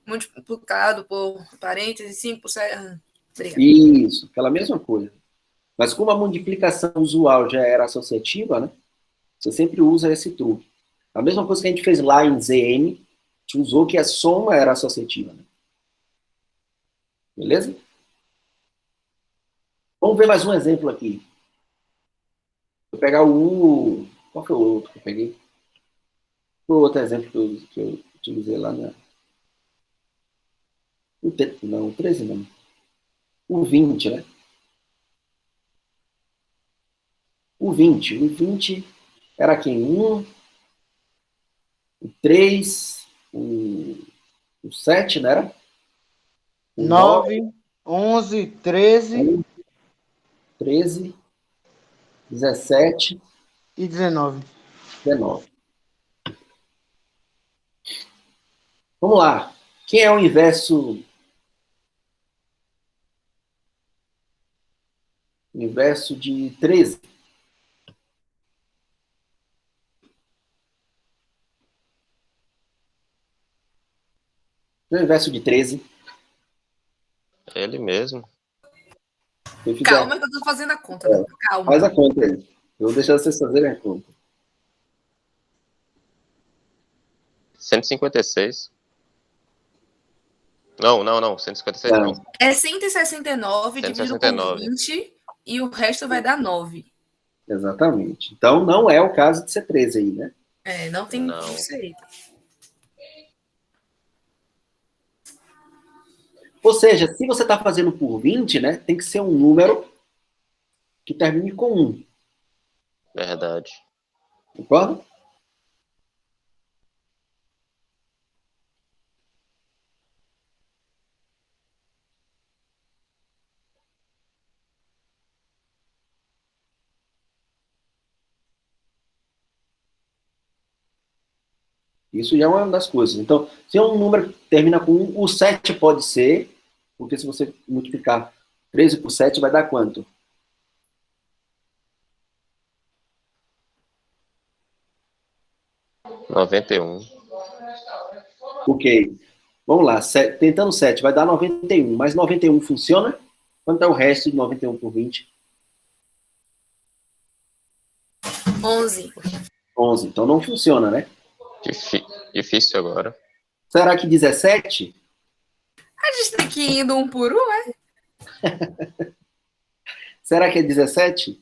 multiplicado por parênteses, 5 por 7. Obrigada. Isso, aquela mesma coisa. Mas como a multiplicação usual já era associativa, né? Você sempre usa esse truque. A mesma coisa que a gente fez lá em ZN, a gente usou que a soma era associativa. Né? Beleza? Vamos ver mais um exemplo aqui. Vou pegar o... Qual foi o outro que eu peguei? Foi o outro exemplo que eu utilizei lá na... Não, o 13 não. O 20, né? O 20 era quem? 1, o 3, o 7, não era? O 9, 11, 13 13, 17 e 19. 19. Vamos lá. Quem é o inverso? O inverso de 13? O inverso de 13? Ele mesmo. Calma que eu tô fazendo a conta. Né? Calma. Faz a conta aí. Eu vou deixar vocês fazerem a conta. 156. Não. 156 não. É 169 dividido por 169. 20 e o resto vai dar 9. Exatamente. Então, não é o caso de ser 13 aí, né? É, não tem Não. isso aí. Ou seja, se você está fazendo por 20, né, tem que ser um número que termine com 1. Verdade. Concorda? Isso já é uma das coisas. Então, se é um número que termina com 1, o 7 pode ser, porque se você multiplicar 13 por 7, vai dar quanto? (91). Ok. Vamos lá. Tentando 7, vai dar 91. Mas 91 funciona? Quanto é o resto de 91 por 20? 11. 11. Então não funciona, né? Difícil agora. Será que 17? A gente tem que ir indo um por um, é? Será que é 17?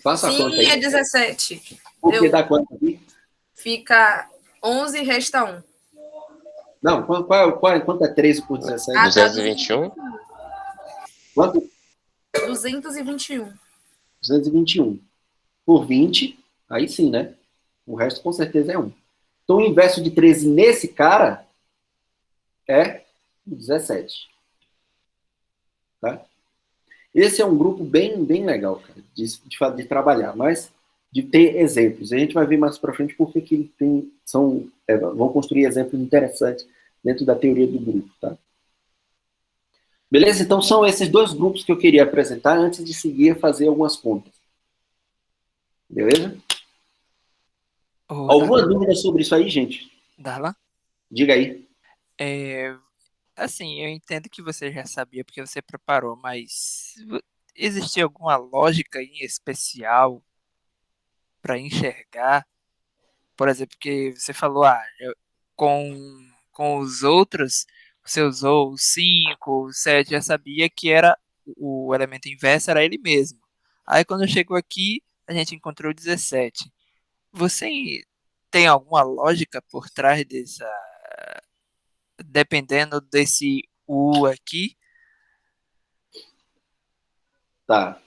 Faça a conta Sim, aí. é 17. Por que dá quanto aqui? Fica 11 e resta 1. Não, quanto é 13 por 17? 221. Quanto? 221. 221. Por 20, aí sim, né? O resto com certeza é 1. Então o inverso de 13 nesse cara é 17. Tá? Esse é um grupo bem legal, cara, de trabalhar, mas de ter exemplos. A gente vai ver mais para frente porque que ele vão construir exemplos interessantes dentro da teoria do grupo, tá? Beleza? Então são esses dois grupos que eu queria apresentar antes de seguir a fazer algumas contas. Beleza? Alguma dúvida sobre isso aí, gente? Darlan? Diga aí. Assim, eu entendo que você já sabia porque você preparou, mas existia alguma lógica em especial para enxergar, por exemplo, que você falou, com os outros, você usou o 5, o 7, já sabia que era o elemento inverso era ele mesmo. Aí quando chegou aqui, a gente encontrou o 17. Você tem alguma lógica por trás dessa, dependendo desse U aqui? Tá.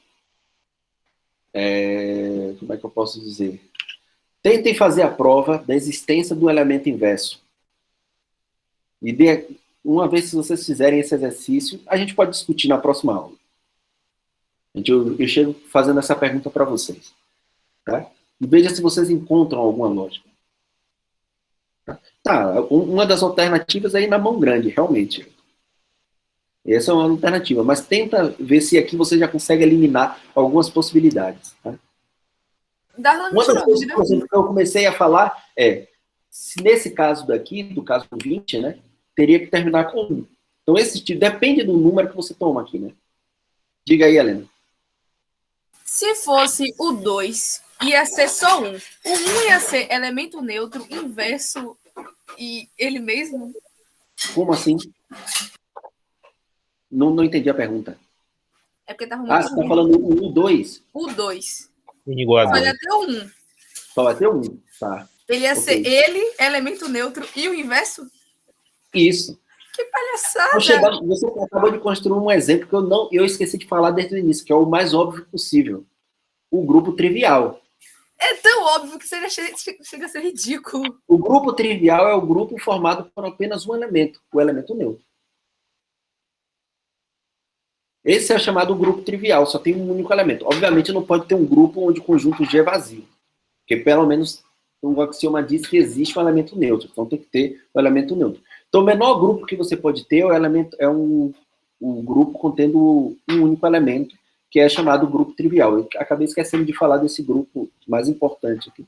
Como é que eu posso dizer? Tentem fazer a prova da existência do elemento inverso. E uma vez que vocês fizerem esse exercício, a gente pode discutir na próxima aula. Eu chego fazendo essa pergunta para vocês. Tá? E veja se vocês encontram alguma lógica. Tá, uma das alternativas é ir na mão grande, realmente. Essa é uma alternativa, mas tenta ver se aqui você já consegue eliminar algumas possibilidades. Tá? Uma das coisas, por exemplo, que eu comecei a falar se nesse caso daqui, do caso 20, né, teria que terminar com 1. Então, esse tipo, depende do número que você toma aqui, né? Diga aí, Helena. Se fosse o 2, ia ser só 1. O 1 ia ser elemento neutro, inverso e ele mesmo? Como assim? Não entendi a pergunta. É porque tava muito você está falando o 2? O 2. Igual a Só 2. ia ter o 1. Só vai ter 1, tá. Ele ia ser ele, elemento neutro, e o inverso? Isso. Que palhaçada! Você acabou de construir um exemplo que eu esqueci de falar desde o início, que é o mais óbvio possível. O grupo trivial. É tão óbvio que chega a ser ridículo. O grupo trivial é o grupo formado por apenas um elemento, o elemento neutro. Esse é chamado grupo trivial, só tem um único elemento. Obviamente não pode ter um grupo onde o conjunto G é vazio, porque pelo menos o axioma diz que existe um elemento neutro, então tem que ter o elemento neutro. Então o menor grupo que você pode ter é um grupo contendo um único elemento, que é chamado grupo trivial. Eu acabei esquecendo de falar desse grupo mais importante aqui.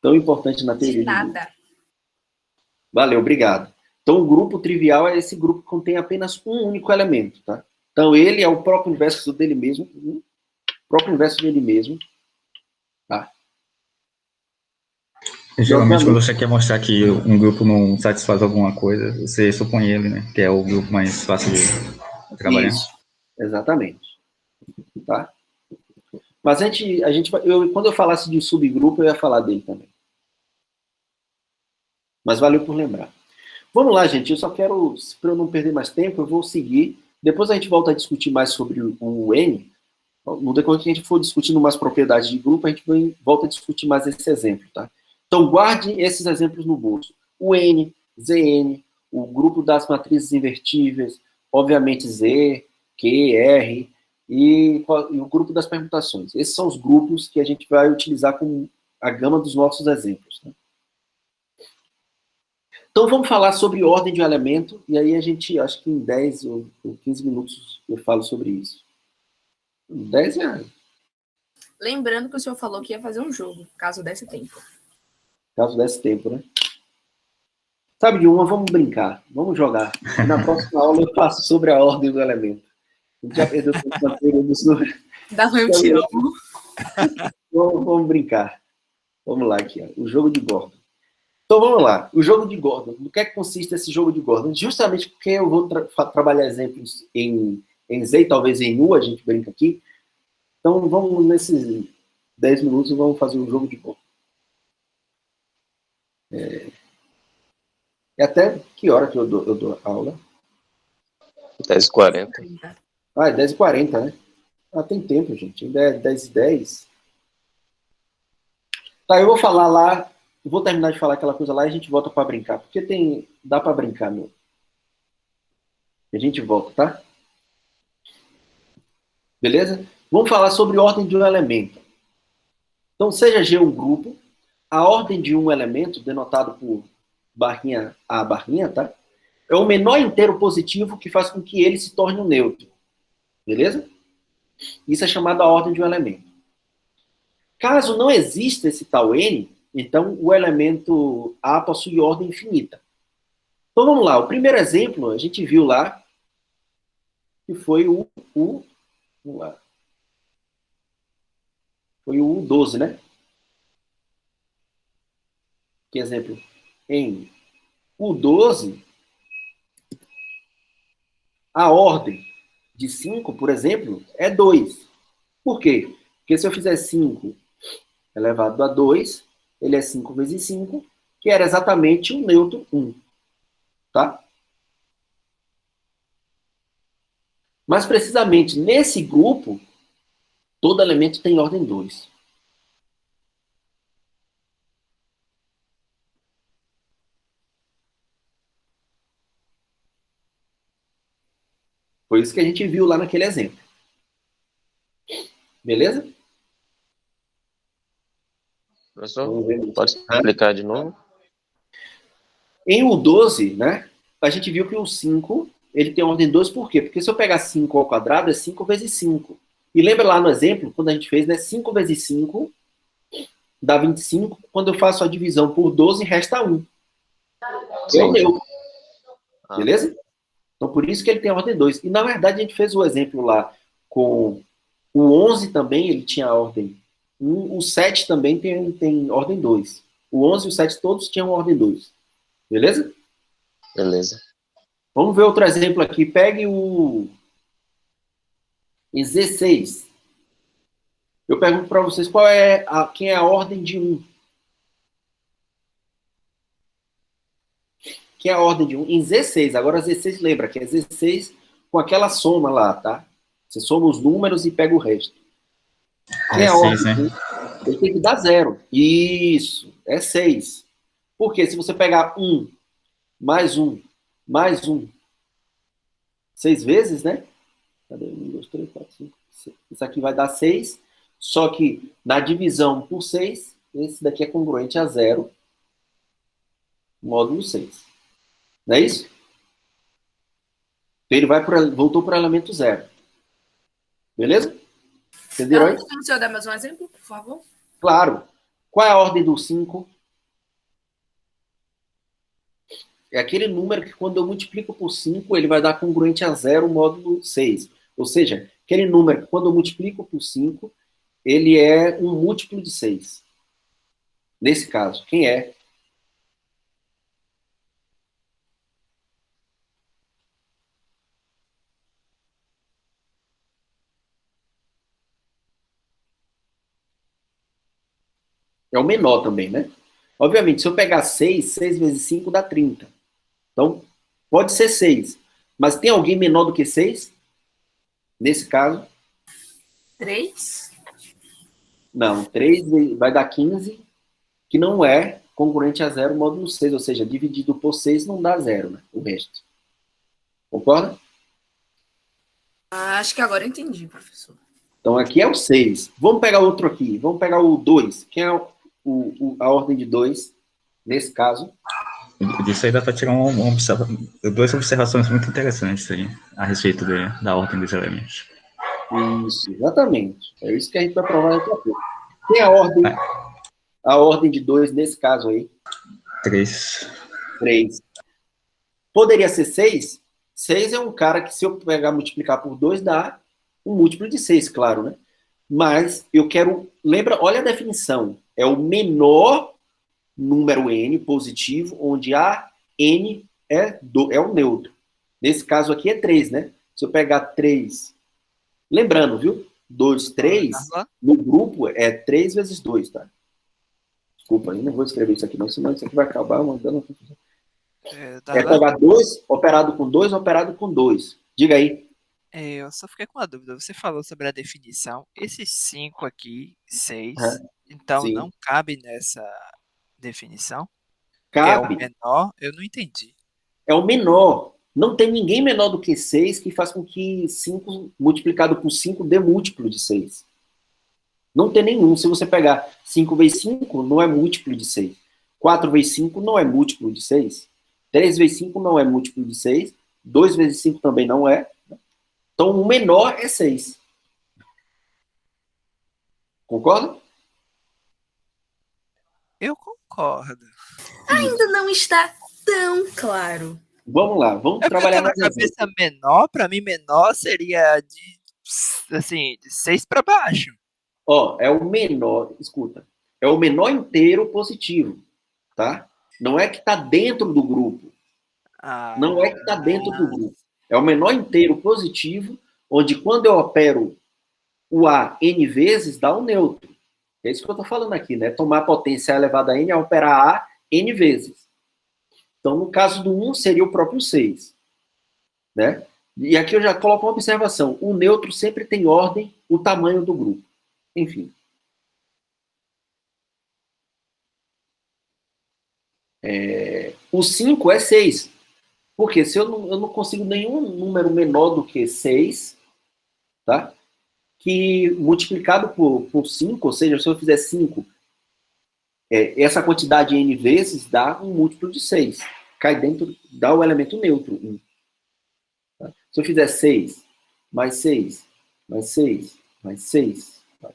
Tão importante na teoria. De nada. Valeu, obrigado. Então o grupo trivial é esse grupo que contém apenas um único elemento, tá? Então ele é o próprio inverso dele mesmo, tá? Geralmente, quando você quer mostrar que um grupo não satisfaz alguma coisa, você supõe ele, né? Que é o grupo mais fácil de trabalhar. Isso, exatamente. Tá? Mas quando eu falasse de subgrupo, eu ia falar dele também. Mas valeu por lembrar. Vamos lá, gente. Eu só quero, para eu não perder mais tempo, eu vou seguir. Depois a gente volta a discutir mais sobre o N. No decorrer que a gente for discutindo mais propriedades de grupo, a gente volta a discutir mais esse exemplo, tá? Então, guarde esses exemplos no bolso. O N, Zn, o grupo das matrizes invertíveis, obviamente Z, Q, R, e o grupo das permutações. Esses são os grupos que a gente vai utilizar como a gama dos nossos exemplos. Né? Então, vamos falar sobre ordem de um elemento, e aí a gente, acho que em 10 ou 15 minutos eu falo sobre isso. 10 reais. Lembrando que o senhor falou que ia fazer um jogo, caso desse tempo. Caso desse tempo, né? Sabe de uma, vamos brincar, vamos jogar. E na próxima aula eu faço sobre a ordem do elemento. A gente já perdeu tempo na teoria dos números. Dá eu te amo. Vamos brincar. Vamos lá aqui, ó. O jogo de Gordon. Então vamos lá. O jogo de Gordon. No que é que consiste esse jogo de Gordon? Justamente porque eu vou trabalhar exemplos em Z e talvez em U, a gente brinca aqui. Então vamos, nesses 10 minutos, vamos fazer um jogo de Gordon. É até que hora que eu dou aula? 10h40. É 10h40, né? Tem tempo, gente. Ainda é 10h10. Tá, eu vou falar lá. Eu vou terminar de falar aquela coisa lá e a gente volta para brincar. Porque dá para brincar, meu. A gente volta, tá? Beleza? Vamos falar sobre ordem de um elemento. Então, seja G um grupo, a ordem de um elemento, denotado por barrinha A, barrinha, tá? É o menor inteiro positivo que faz com que ele se torne um neutro. Beleza? Isso é chamado a ordem de um elemento. Caso não exista esse tal N, então o elemento A possui ordem infinita. Então vamos lá. O primeiro exemplo, a gente viu lá, que foi foi o U12, né? Que exemplo? Em U12, a ordem de 5, por exemplo, é 2. Por quê? Porque se eu fizer 5 elevado a 2, ele é 5 vezes 5, que era exatamente o neutro 1. Tá? Mas precisamente nesse grupo, todo elemento tem ordem 2. Foi isso que a gente viu lá naquele exemplo. Beleza? Professor, pode explicar de novo? Em U12, né, a gente viu que o 5, ele tem ordem 2, por quê? Porque se eu pegar 5 ao quadrado, é 5 vezes 5. E lembra lá no exemplo, quando a gente fez, né, 5 vezes 5 dá 25. Quando eu faço a divisão por 12, resta 1. É o neutro. Beleza? Então, por isso que ele tem ordem 2. E, na verdade, a gente fez o exemplo lá com o 11 também, ele tinha ordem 1. O 7 também tem ordem 2. O 11 e o 7 todos tinham ordem 2. Beleza? Beleza. Vamos ver outro exemplo aqui. Pegue o Z6. Eu pergunto para vocês quem é a ordem de 1. Quem é a ordem de 1? Em Z6. Agora Z6 lembra que é Z6 com aquela soma lá, tá? Você soma os números e pega o resto. Quem é a ordem de 1? Ele tem que dar 0. Isso. É 6. Porque se você pegar 1 mais 1 mais 1, 6 vezes, né? Cadê? 1, 2, 3, 4, 5, 6. Isso aqui vai dar 6. Só que na divisão por 6, esse daqui é congruente a 0, módulo 6. Não é isso? Então ele voltou para o elemento 0. Beleza? Entenderam aí? Como o senhor dar mais um exemplo, por favor? Claro. Qual é a ordem do 5? É aquele número que quando eu multiplico por 5, ele vai dar congruente a 0, módulo 6. Ou seja, aquele número que quando eu multiplico por 5, ele é um múltiplo de 6. Nesse caso, quem é? É o menor também, né? Obviamente, se eu pegar 6, 6 vezes 5 dá 30. Então, pode ser 6. Mas tem alguém menor do que 6? Nesse caso? 3? Não, 3 vai dar 15, que não é congruente a 0 módulo 6. Ou seja, dividido por 6 não dá 0, né? O resto. Concorda? Acho que agora eu entendi, professor. Então, aqui é o 6. Vamos pegar outro aqui. Vamos pegar o 2. Quem é a ordem de 2, nesse caso? Disso aí dá para tirar duas observações muito interessantes aí, a respeito da ordem dos elementos. Isso, exatamente. É isso que a gente vai provar daqui a pouco. Quem é a ordem de 2, nesse caso aí? 3. 3. Poderia ser 6? 6 é um cara que, se eu pegar multiplicar por 2, dá um múltiplo de 6, claro, né? Mas eu quero... Lembra, olha a definição. É o menor número n positivo, onde a n é o neutro. Nesse caso aqui é 3, né? Se eu pegar 3... Lembrando, viu? 2, 3, no grupo é 3 vezes 2, tá? Desculpa, eu não vou escrever isso aqui não, senão isso aqui vai acabar mandando... É pegar 2, operado com 2, operado com 2. Diga aí. Eu só fiquei com uma dúvida. Você falou sobre a definição. Esses 5 aqui, 6, então sim. não cabe nessa definição? Cabe. Que é o menor? Eu não entendi. É o menor. Não tem ninguém menor do que 6 que faz com que 5 multiplicado por 5 dê múltiplo de 6. Não tem nenhum. Se você pegar 5 vezes 5, não é múltiplo de 6. 4 vezes 5 não é múltiplo de 6. 3 vezes 5 não é múltiplo de 6. 2 vezes 5 também não é. Então, o menor é 6. Concorda? Eu concordo. Ainda não está tão claro. Vamos lá, vamos trabalhar na cabeça menor. Para mim, menor seria de 6 para baixo. Ó, é o menor, escuta, é o menor inteiro positivo. tá? Não é que está dentro do grupo. Não é que está dentro do grupo. É o menor inteiro positivo, onde quando eu opero o A n vezes, dá um neutro. É isso que eu estou falando aqui, né? Tomar potência elevada a n é operar A n vezes. Então, no caso do 1, seria o próprio 6. Né? E aqui eu já coloco uma observação. O neutro sempre tem ordem, o tamanho do grupo. Enfim. O 5 é 6. Porque se eu não consigo nenhum número menor do que 6, tá? Que multiplicado por 5, ou seja, se eu fizer 5, essa quantidade n vezes dá um múltiplo de 6. Cai dentro, dá o elemento neutro. 1. Tá? Se eu fizer 6, mais 6, mais 6, mais 6, tá?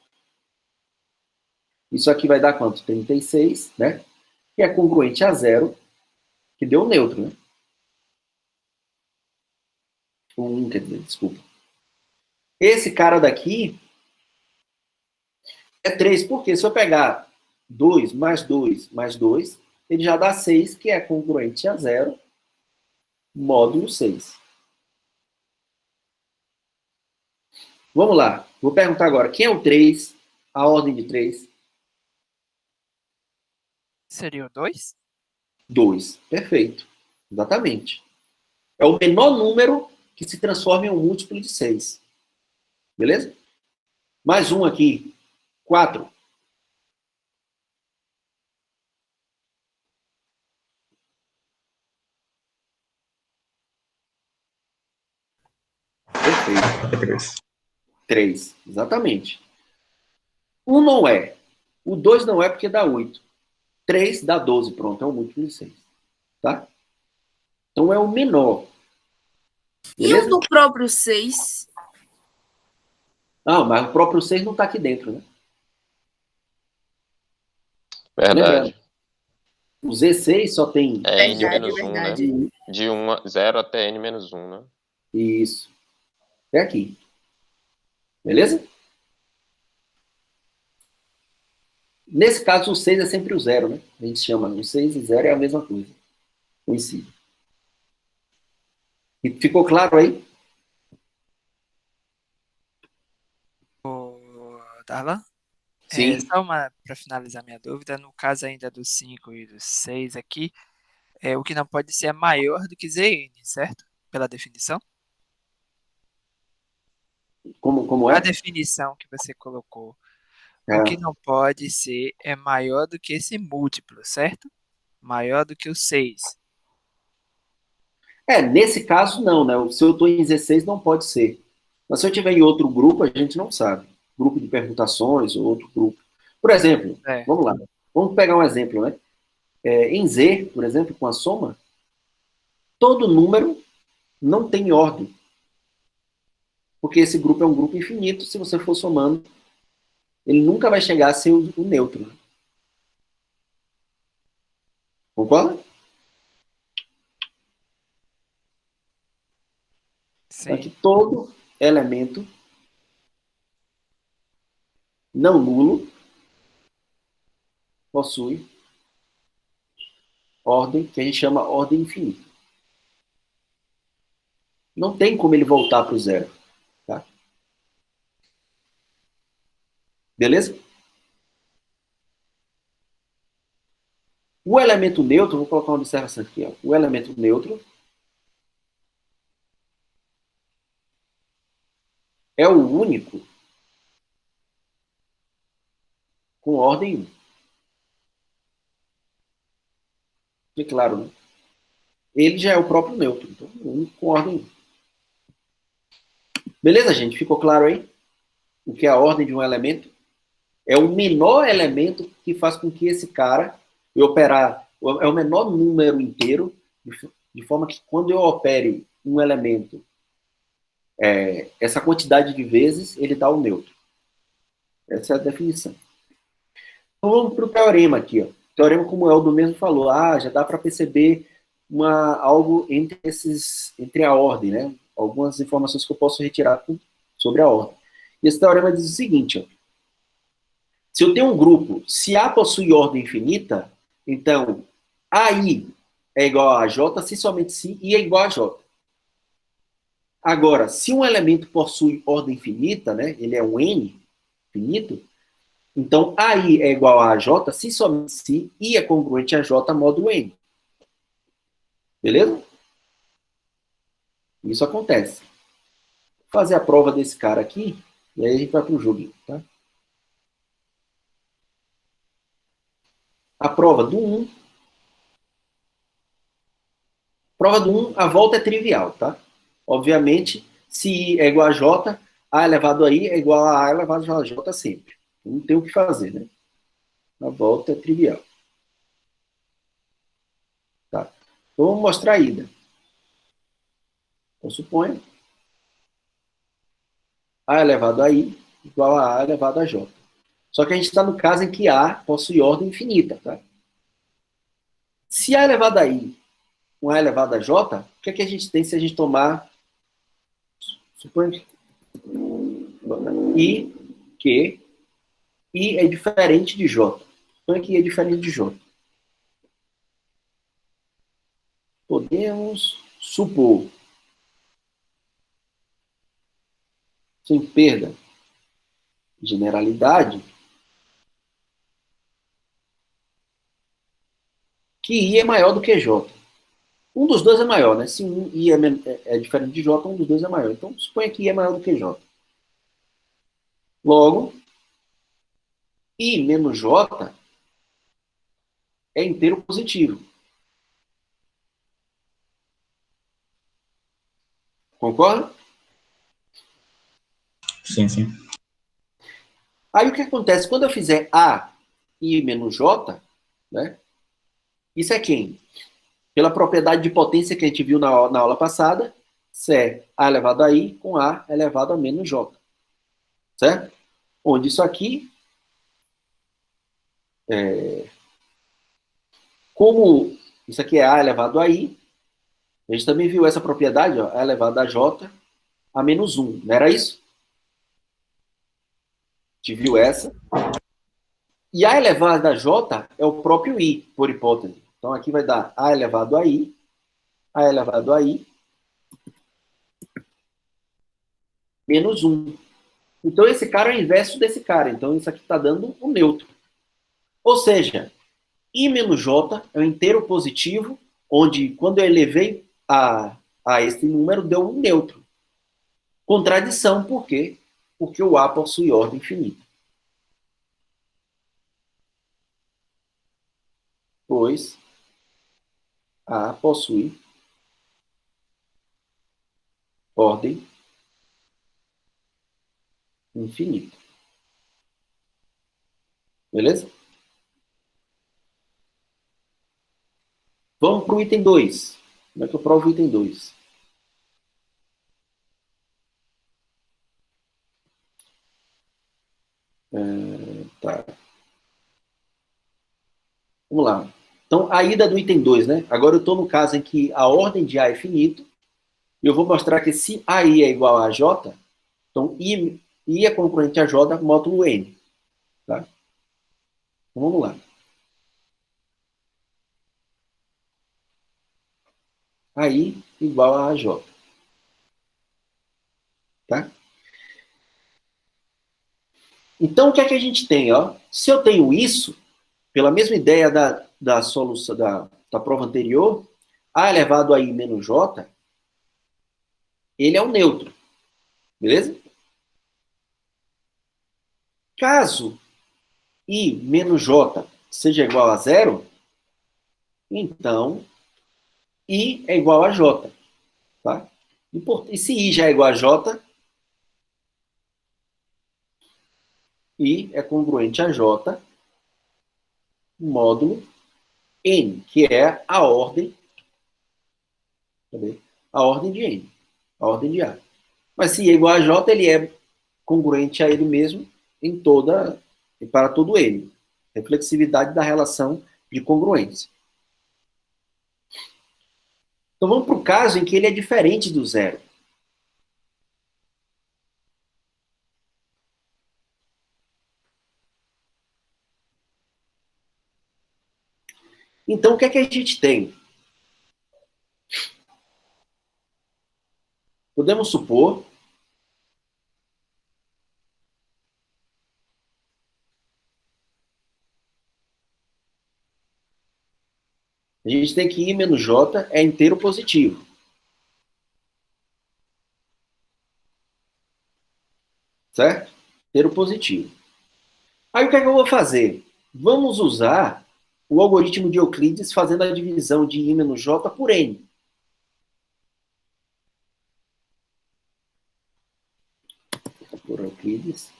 Isso aqui vai dar quanto? 36, né? Que é congruente a 0, que deu neutro, né? 1, quer dizer, desculpa. Esse cara daqui é 3, porque se eu pegar 2 mais 2 mais 2, ele já dá 6, que é congruente a 0, módulo 6. Vamos lá. Vou perguntar agora, quem é o 3? A ordem de 3? Seria o 2? 2. Perfeito. Exatamente. É o menor número que se transforma em um múltiplo de 6. Beleza? Mais um aqui. 4. Perfeito. 3. Exatamente. 1 não é. O 2 não é porque dá 8. 3 dá 12. Pronto, é um múltiplo de 6. Tá? Então é o menor. Beleza? E o do próprio 6? Ah, mas o próprio 6 não está aqui dentro, né? Verdade. Lembrando, o Z6 só tem... É n Verdade, menos 1, né? verdade. De 0 até n menos 1, né? Isso. É aqui. Beleza? Nesse caso, o 6 é sempre o 0, né? A gente chama o 6 e 0 é a mesma coisa. Coincide. E ficou claro aí? Darlan? Sim. Só para finalizar minha dúvida, no caso ainda do 5 e do 6 aqui, o que não pode ser é maior do que Zn, certo? Pela definição? Como A é? definição que você colocou, É. o que não pode ser é maior do que esse múltiplo, certo? Maior do que o 6. Nesse caso não, né? Se eu estou em 16, não pode ser. Mas se eu estiver em outro grupo, a gente não sabe. Grupo de permutações ou outro grupo. Por exemplo, vamos lá. Vamos pegar um exemplo, né? Em Z, por exemplo, com a soma, todo número não tem ordem. Porque esse grupo é um grupo infinito, se você for somando, ele nunca vai chegar a ser o neutro. Concorda? Sim. Aqui todo elemento não nulo possui ordem, que a gente chama ordem infinita. Não tem como ele voltar para o zero. Tá? Beleza? O elemento neutro, vou colocar uma observação aqui. Ó. O elemento neutro é o único com ordem 1. É claro, né? Ele já é o próprio neutro, então o único com ordem 1. Beleza, gente? Ficou claro aí? O que é a ordem de um elemento? É o menor elemento que faz com que esse cara operar, é o menor número inteiro, de forma que quando eu opere um elemento, essa quantidade de vezes, ele dá o neutro. Essa é a definição. Então vamos para o teorema aqui. Ó. O teorema, como o Eldo mesmo falou, já dá para perceber algo entre a ordem, né? Algumas informações que eu posso retirar sobre a ordem. E esse teorema diz o seguinte, ó. Se eu tenho um grupo, se A possui ordem infinita, então AI é igual a J se somente se I é igual a J. Agora, se um elemento possui ordem finita, né, ele é um N finito, então AI é igual a J se somente se I é congruente a J modo N. Beleza? Isso acontece. Vou fazer a prova desse cara aqui, e aí a gente vai para o jogo, tá? A prova do 1. Prova do 1, a volta é trivial, tá? Obviamente, se I é igual a J, A elevado a I é igual a A elevado a J sempre. Não tem o que fazer, né? A volta é trivial. Tá? Então, vamos mostrar a ida. Então, suponha A elevado a I igual a A elevado a J. Só que a gente está no caso em que A possui ordem infinita, tá? Se A elevado a I com A elevado a J, o que é que a gente tem se a gente tomar, suponha I, que I é diferente de J. Suponha que I é diferente de J. Podemos supor, sem perda de generalidade, que I é maior do que J. Um dos dois é maior, né? Se um I é diferente de J, um dos dois é maior. Então, suponha que I é maior do que J. Logo, I menos J é inteiro positivo. Concorda? Sim, sim. Aí o que acontece? Quando eu fizer A, I menos J, né? Isso é quem? Pela propriedade de potência que a gente viu na aula passada, isso é A elevado a I com A elevado a menos J. Certo? Onde isso aqui, como isso aqui é A elevado a I, a gente também viu essa propriedade, ó, A elevado a J a menos 1. Não era isso? A gente viu essa. E A elevado a J é o próprio I, por hipótese. Então aqui vai dar A elevado a I menos 1. Então esse cara é o inverso desse cara. Então isso aqui está dando um neutro. Ou seja, I menos J é um inteiro positivo, onde quando eu elevei a esse número, deu um neutro. Contradição, por quê? Porque o A possui ordem infinita. Pois A possui ordem infinita. Beleza? Vamos para o item 2. Como é que eu provo o item 2? Tá. Vamos lá. Então, a ida do item 2, né? Agora eu estou no caso em que a ordem de A é finito. E eu vou mostrar que se AI é igual a J, então I é concorrente a J módulo N. Tá? Então, vamos lá. AI igual a J. Tá? Então, o que é que a gente tem? Ó? Se eu tenho isso, pela mesma ideia da solução da prova anterior, A elevado a I menos J, ele é um neutro. Beleza? Caso I menos J seja igual a zero, então I é igual a J. Tá? E se I já é igual a J, I é congruente a J módulo N, que é a ordem, cadê? A ordem de N, a ordem de A. Mas se I é igual a J, ele é congruente a ele mesmo em toda e para todo N. Reflexividade da relação de congruência. Então vamos para o caso em que ele é diferente do zero. Então, o que é que a gente tem? Podemos supor a gente tem que I menos J é inteiro positivo. Certo? Inteiro positivo. Aí o que é que eu vou fazer? Vamos usar o algoritmo de Euclides fazendo a divisão de I menos J por N. Por Euclides.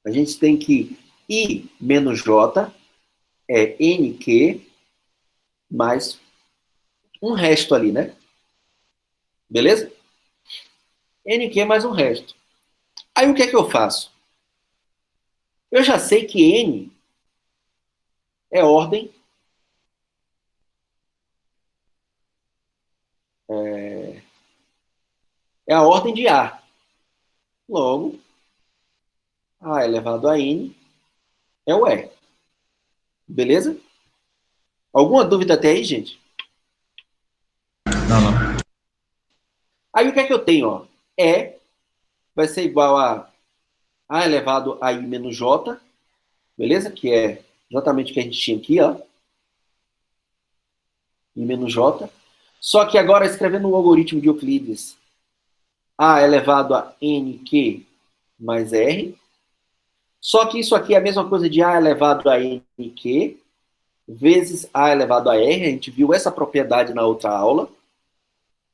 A gente tem que I menos J é NQ mais um resto ali, né? Beleza? NQ mais um resto. Aí o que é que eu faço? Eu já sei que N é ordem é a ordem de A. Logo, A elevado a N é o E. Beleza? Alguma dúvida até aí, gente? Não. Aí o que é que eu tenho? Ó? E vai ser igual a elevado a I menos J. Beleza? Que é exatamente o que a gente tinha aqui, ó. I menos J. Só que agora, escrevendo o algoritmo de Euclides, A elevado a NQ mais R. Só que isso aqui é a mesma coisa de A elevado a NQ vezes A elevado a R. A gente viu essa propriedade na outra aula,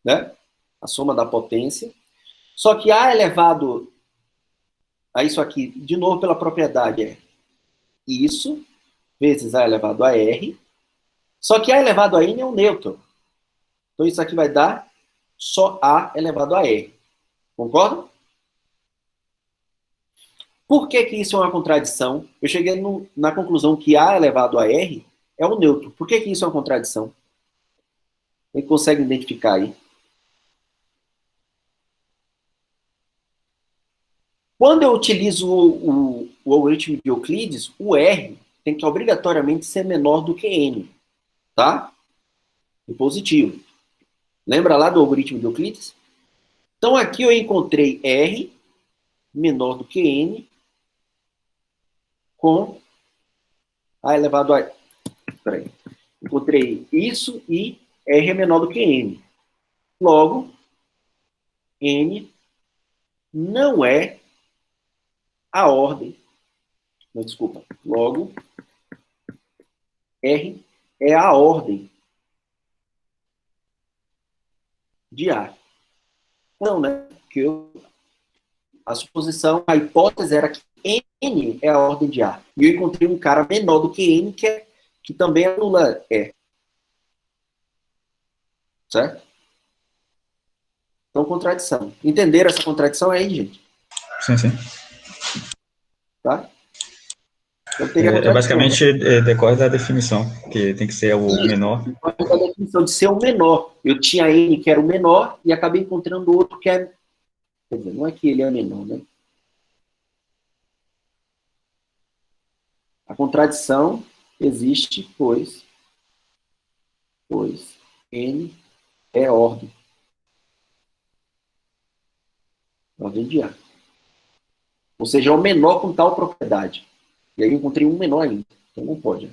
né? A soma da potência. Só que A elevado a isso aqui, de novo pela propriedade, é isso vezes A elevado a R. Só que A elevado a N é um neutro. Então isso aqui vai dar só A elevado a R. Concorda? Por que que isso é uma contradição? Eu cheguei na conclusão que A elevado a R é um neutro. Por que que isso é uma contradição? Quem consegue identificar aí? Quando eu utilizo o algoritmo de Euclides, o R tem que obrigatoriamente ser menor do que N. Tá? E positivo. Lembra lá do algoritmo de Euclides? Então aqui eu encontrei R menor do que N com A elevado a... Peraí. Encontrei isso e R é menor do que N. Logo, N não é a ordem. Não, desculpa. Logo, R é a ordem de A. Não, né? Porque a suposição, a hipótese era que N é a ordem de A. E eu encontrei um cara menor do que N, que também anula E. Certo? Então, contradição. Entenderam essa contradição aí, gente? Sim. Tá? Então, Basicamente decorre da definição, que tem que ser o menor. A definição de ser o menor. Eu tinha N que era o menor e acabei encontrando outro que é... Quer dizer, não é que ele é menor, né? A contradição existe, pois N é ordem. Ordem de A. Ou seja, é o menor com tal propriedade. E aí eu encontrei um menor ainda. Então não pode.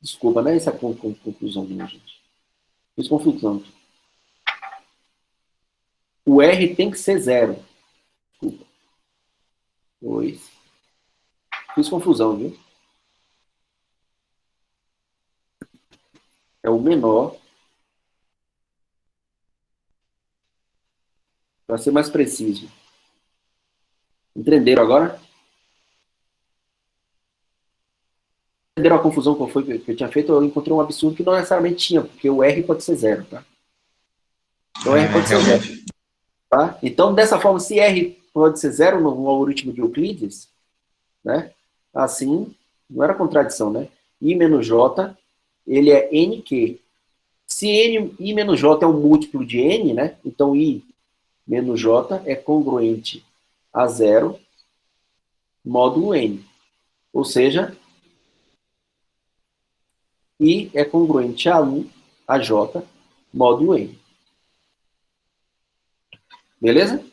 Desculpa, não é essa a conclusão, não, gente. Fiz confusão. O R tem que ser 0. Desculpa. 2. Fiz confusão, viu? É o menor. Para ser mais preciso. Entenderam agora? Entenderam a confusão que foi que eu tinha feito? Eu encontrei um absurdo que não necessariamente tinha, porque o R pode ser 0, tá? Então R pode ser 0. Tá? Então, dessa forma, se R pode ser 0 no algoritmo de Euclides, né? Assim, não era contradição, né? I menos J, ele é NQ. Se I menos J é um múltiplo de N, né? Então I menos J é congruente A0 módulo N. Ou seja, I é congruente a 1, a J, módulo N. Beleza?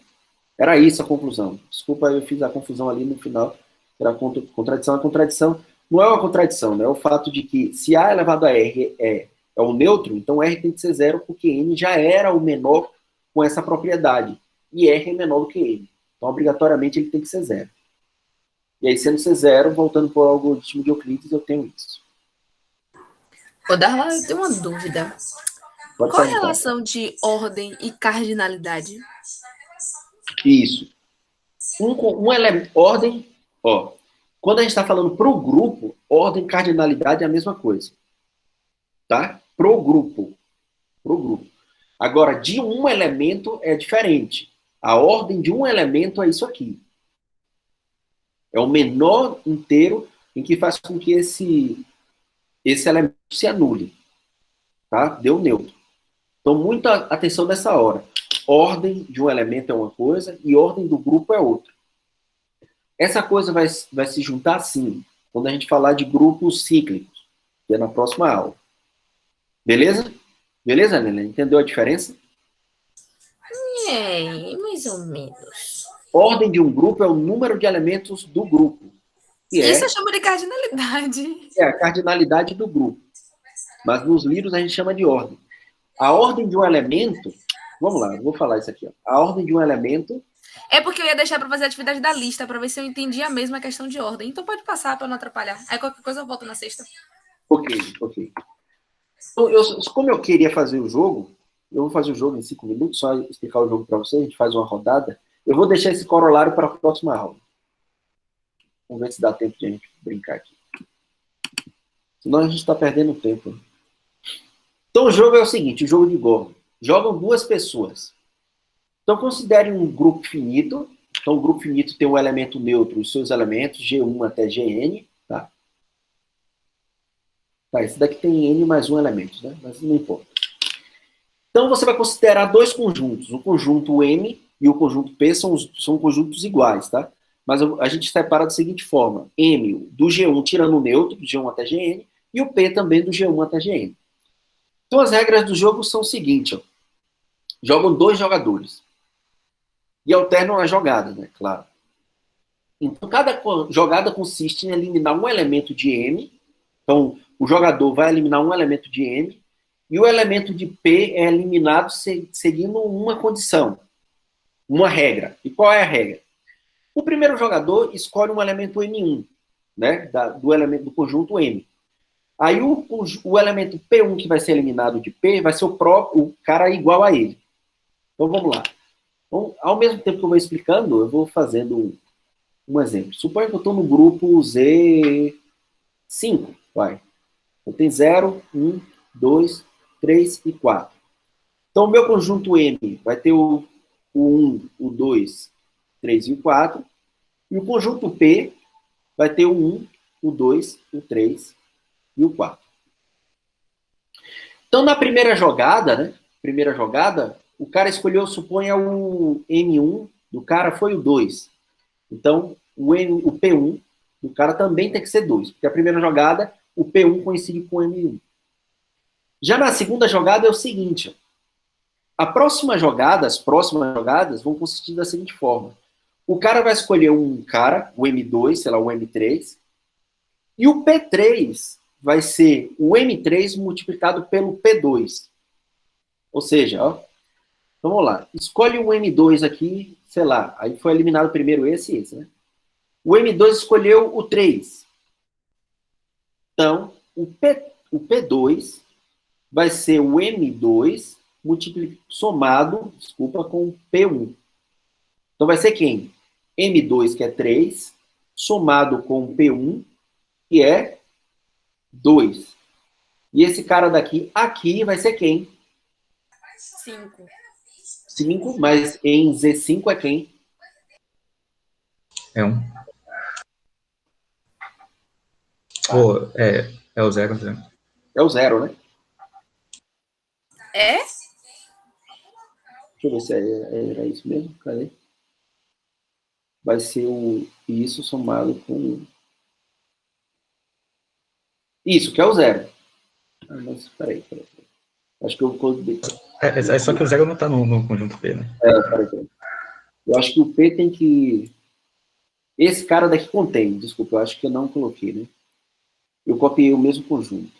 Era isso a conclusão. Desculpa, eu fiz a confusão ali no final. Era contradição. A contradição não é uma contradição, né? É o fato de que se A elevado a R é o neutro, então R tem que ser 0 porque N já era o menor com essa propriedade. E R é menor do que N. Então, obrigatoriamente, ele tem que ser 0. E aí, sendo ser 0, voltando para o algoritmo de Euclides, eu tenho isso. Ô, Darla, eu tenho uma dúvida. Pode Qual a perguntar. relação de ordem e cardinalidade? Isso. Elemento, ordem, ó. Quando a gente está falando pro grupo, ordem e cardinalidade é a mesma coisa. Tá? Pro grupo. Agora, de um elemento é diferente. A ordem de um elemento é isso aqui. É o menor inteiro em que faz com que esse elemento se anule. Tá? Deu neutro. Então, muita atenção nessa hora. Ordem de um elemento é uma coisa e ordem do grupo é outra. Essa coisa vai se juntar assim, quando a gente falar de grupos cíclicos, que é na próxima aula. Beleza? Beleza, Helena? Entendeu a diferença? Mais ou menos. Ordem de um grupo é o número de elementos do grupo. Que Isso eu chamo de cardinalidade. É a cardinalidade do grupo. Mas nos livros a gente chama de ordem. A ordem de um elemento... Vamos lá, eu vou falar isso aqui. Ó. A ordem de um elemento... É porque eu ia deixar para fazer a atividade da lista, para ver se eu entendia mesmo a questão de ordem. Então pode passar para não atrapalhar. Aí qualquer coisa eu volto na sexta. Ok. Então, como eu queria fazer o jogo, eu vou fazer o jogo em 5 minutos, só explicar o jogo para vocês, a gente faz uma rodada. Eu vou deixar esse corolário para a próxima aula. Vamos ver se dá tempo de a gente brincar aqui. Senão a gente está perdendo tempo. Então o jogo é o seguinte, o jogo de Go. Jogam duas pessoas. Então considere um grupo finito. Então o grupo finito tem um elemento neutro, os seus elementos, G1 até Gn. Tá, esse daqui tem N mais um elemento, né? Mas não importa. Então você vai considerar dois conjuntos. O conjunto M e o conjunto P são conjuntos iguais, tá? Mas a gente separa da seguinte forma. M do G1 tirando o neutro, do G1 até Gn, e o P também do G1 até Gn. Então as regras do jogo são o seguinte, ó. Jogam dois jogadores. E alternam a jogada, né? Claro. Então cada jogada consiste em eliminar um elemento de M. Então o jogador vai eliminar um elemento de M, e o elemento de P é eliminado seguindo uma condição, uma regra. E qual é a regra? O primeiro jogador escolhe um elemento M1, né, do conjunto M. Aí o elemento P1 que vai ser eliminado de P vai ser o cara igual a ele. Então vamos lá. Então, ao mesmo tempo que eu vou explicando, eu vou fazendo um exemplo. Suponha que eu estou no grupo Z5, vai. Então tem 0, 1, 2, 3 e 4. Então o meu conjunto M vai ter o 1, o 2, 3 e o 4. E o conjunto P vai ter o 1, o 2, o 3 e o 4. Então, na primeira jogada, o cara escolheu, suponha, o M1 do cara foi o 2. Então, o P1 do cara também tem que ser 2, porque a primeira jogada, o P1 coincide com o M1. Já na segunda jogada é o seguinte, ó. As próximas jogadas vão consistir da seguinte forma. O cara vai escolher um cara, o M2, sei lá, o M3, e o P3 vai ser o M3 multiplicado pelo P2. Ou seja, ó, então vamos lá, escolhe um M2 aqui, sei lá, aí foi eliminado primeiro esse e esse, né? O M2 escolheu o 3. Então, o P2 vai ser o M2 somado com o P1. Então vai ser quem? M2, que é 3, somado com o P1, que é 2. E esse cara daqui, aqui, vai ser quem? 5. 5, mas em Z5 é quem? É 1. Oh, é o 0, né? É o 0, né? É? Deixa eu ver se era isso mesmo. Cadê? vai ser isso somado com isso, que é o zero. Mas peraí. Acho que eu coloquei. É só que o zero não está no conjunto P, né? Peraí. Eu acho que o P tem que... Esse cara daqui contém, desculpa, eu acho que eu não coloquei, né? Eu copiei o mesmo conjunto.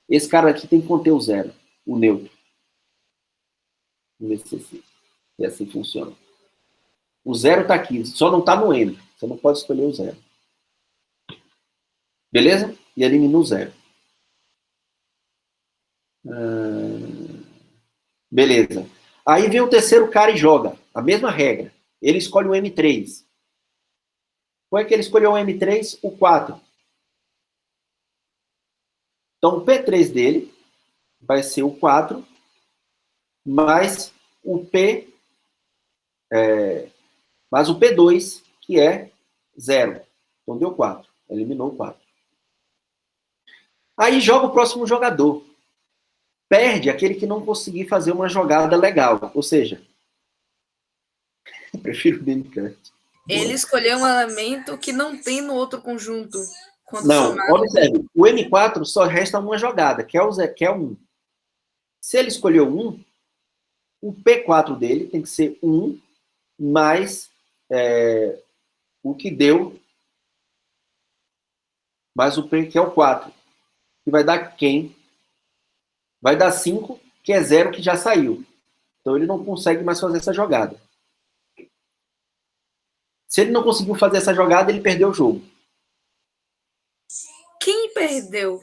Esse cara aqui tem que conter o zero, o neutro. Vamos ver se assim funciona. O zero está aqui, só não está no N. Você não pode escolher o zero. Beleza? E elimina o zero. Beleza. Aí vem o terceiro cara e joga. A mesma regra. Ele escolhe o M3. Qual é que ele escolheu o M3? O 4. Então, o P3 dele vai ser o 4, mais o mais o P2, que é 0. Então, deu 4. Eliminou o 4. Aí joga o próximo jogador. Perde aquele que não conseguir fazer uma jogada legal. Ou seja, eu prefiro bem canto. Ele escolheu um elemento que não tem no outro conjunto. Não, observe. O M4 só resta uma jogada, que é o 1. Se ele escolheu 1, o P4 dele tem que ser 1 mais o que deu, mais o P, que é o 4. Que vai dar quem? Vai dar 5, que é 0, que já saiu. Então ele não consegue mais fazer essa jogada. Se ele não conseguiu fazer essa jogada, ele perdeu o jogo. Quem perdeu?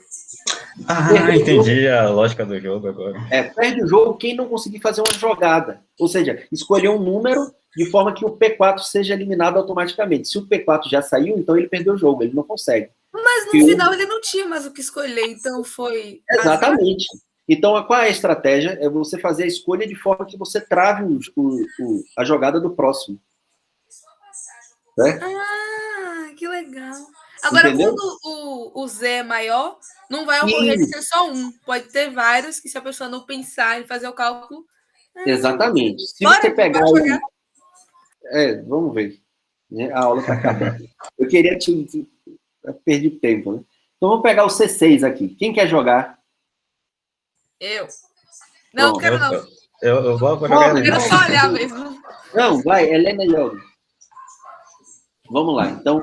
Entendi a lógica do jogo agora. Perde o jogo quem não conseguir fazer uma jogada. Ou seja, escolher um número de forma que o P4 seja eliminado automaticamente. Se o P4 já saiu, então ele perdeu o jogo, ele não consegue. Mas no final ele não tinha mais o que escolher, então foi... Exatamente. Então, qual é a estratégia? É você fazer a escolha de forma que você trave a jogada do próximo. Que legal. Agora, entendeu? Quando o Z é maior, não vai ocorrer de ser só um. Pode ter vários que, se a pessoa não pensar em fazer o cálculo... Exatamente. Se você pegar vamos ver. A aula está acabando. Eu queria perdi tempo, né? Então, vamos pegar o C6 aqui. Quem quer jogar? Eu. Não, quero não. Eu vou jogar. Eu quero só olhar mesmo. Não, vai, Helena joga. Vamos lá. Então,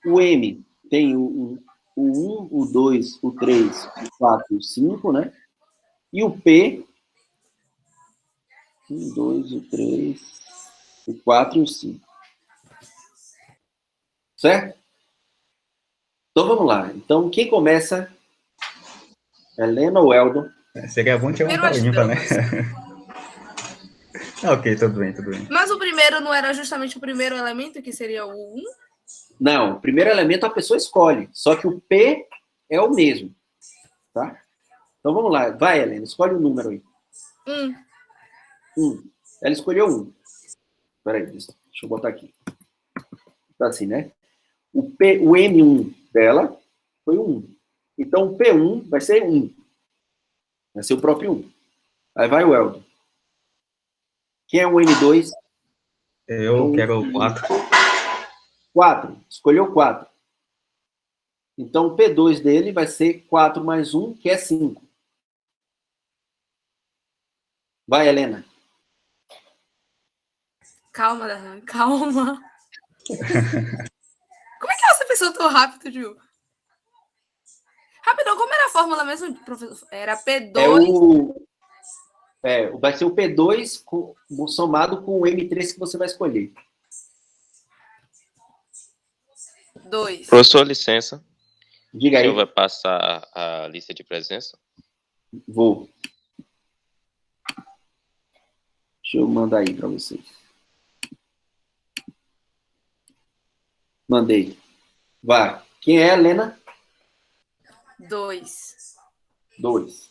o M tem o 1, o 2, o 3, o 4, o 5, né? E o P, 1, 2, o 3, o 4 e o 5. Certo? Então, vamos lá. Então, quem começa? Helena ou Eldon? Seria bom tirar uma pergunta, né? Ok, tudo bem. Mas o primeiro não era justamente o primeiro elemento, que seria o 1? Não, o primeiro elemento a pessoa escolhe, só que o P é o mesmo, tá? Então vamos lá, vai, Helena, escolhe o número aí. 1. Ela escolheu 1. Peraí, deixa eu botar aqui. Tá assim, né? O M1 dela foi o 1. Então o P1 vai ser 1. Vai ser o próprio 1. Aí vai o Eldon. Quem é o M2? Eu quero o 4. 4. Escolheu 4. Então, o P2 dele vai ser 4 mais 1, que é 5. Vai, Helena. Calma, Darlan, calma. Como é que você pensou tão rápido, Ju? Rapidão, como era a fórmula mesmo, professor? Era P2... vai ser o P2 somado com o M3 que você vai escolher. 2. Professor, licença. Diga aí. O senhor vai passar a lista de presença? Vou. Deixa eu mandar aí para vocês. Mandei. Vai. Quem é, Helena? 2. 2.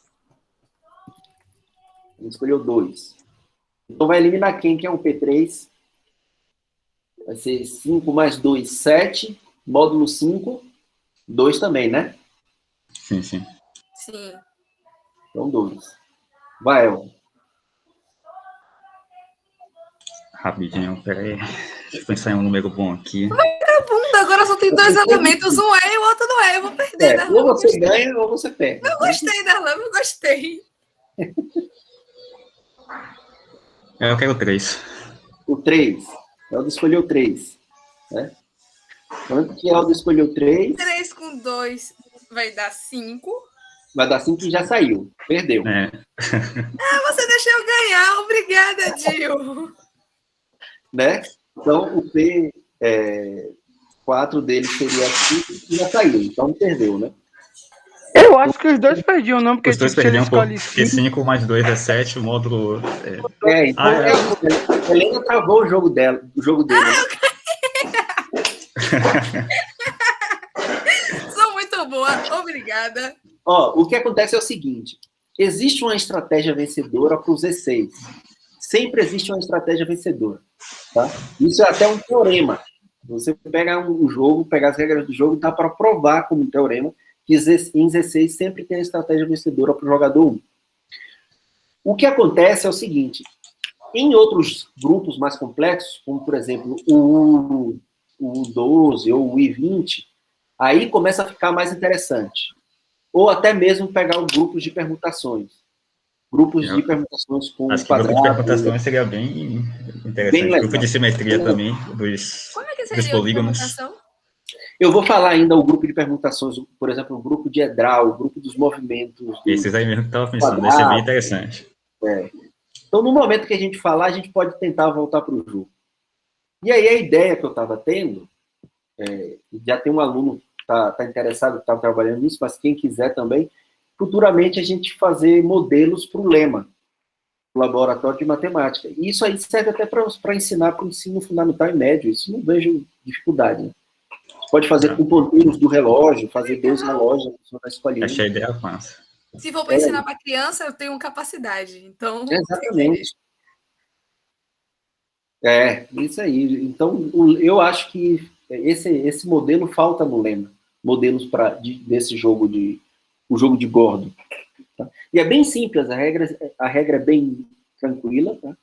Ele escolheu 2. Então vai eliminar quem? Quem é o P3? Vai ser 5 mais 2, 7. Módulo 5, 2 também, né? Sim. Sim. Então, 2. Vai, Elton. Rapidinho, peraí. Deixa eu pensar em um número bom aqui. Bunda, agora só tem dois elementos, um é e o outro não é. Eu vou perder, Ou você ganha ou você perde. Eu gostei, Darlan, eu gostei. Eu quero 3. O 3. Eldo escolheu 3. Né? Quando que Eldo escolheu 3? 3 com 2 vai dar 5. Vai dar 5 e já saiu. Perdeu. É. Você deixou eu ganhar. Obrigada, Dil. Né? Então, o P4 dele seria 5 e já saiu. Então, perdeu, né? Eu acho que os dois perdiam, não, porque Os dois tipo, se ele perdiam, escolhe porque 5 mais 2 é 7, o módulo... Então, a Helena travou o jogo dele. Né? Sou muito boa. Obrigada. Ó, o que acontece é o seguinte. Existe uma estratégia vencedora para o Z6. Sempre existe uma estratégia vencedora. Tá? Isso é até um teorema. Você pega um jogo, pegar as regras do jogo, dá para provar como um teorema que em Z6 sempre tem a estratégia vencedora para o jogador 1. O que acontece é o seguinte. Em outros grupos mais complexos, como, por exemplo, o U12 ou o I20, aí começa a ficar mais interessante. Ou até mesmo pegar os grupos de permutações. Grupos de permutações com acho que quadrado. Grupo de permutações seria bem interessante. Bem legal. Grupo de simetria também, Como é que dos seria a polígonos. permutação? Eu vou falar ainda o grupo de permutações, por exemplo, o grupo de Edral, o grupo dos movimentos. Esses aí mesmo que eu estava pensando, vai ser bem interessante. Então, no momento que a gente falar, a gente pode tentar voltar para o jogo. E aí, a ideia que eu estava tendo, já tem um aluno que está interessado, que está trabalhando nisso, mas quem quiser também, futuramente a gente fazer modelos para o Lema, o laboratório de matemática. E isso aí serve até para ensinar para o ensino fundamental e médio. Isso não vejo dificuldade, né? Você pode fazer com ponteiros do relógio, fazer 2 relógios, a pessoa vai escolhendo. Achei a ideia massa. Se for para ensinar para criança, eu tenho capacidade. Então, exatamente. Isso aí. Então, eu acho que esse modelo falta no Lema. Modelos desse jogo o jogo de Gordon. Tá? E é bem simples, a regra é bem tranquila, tá?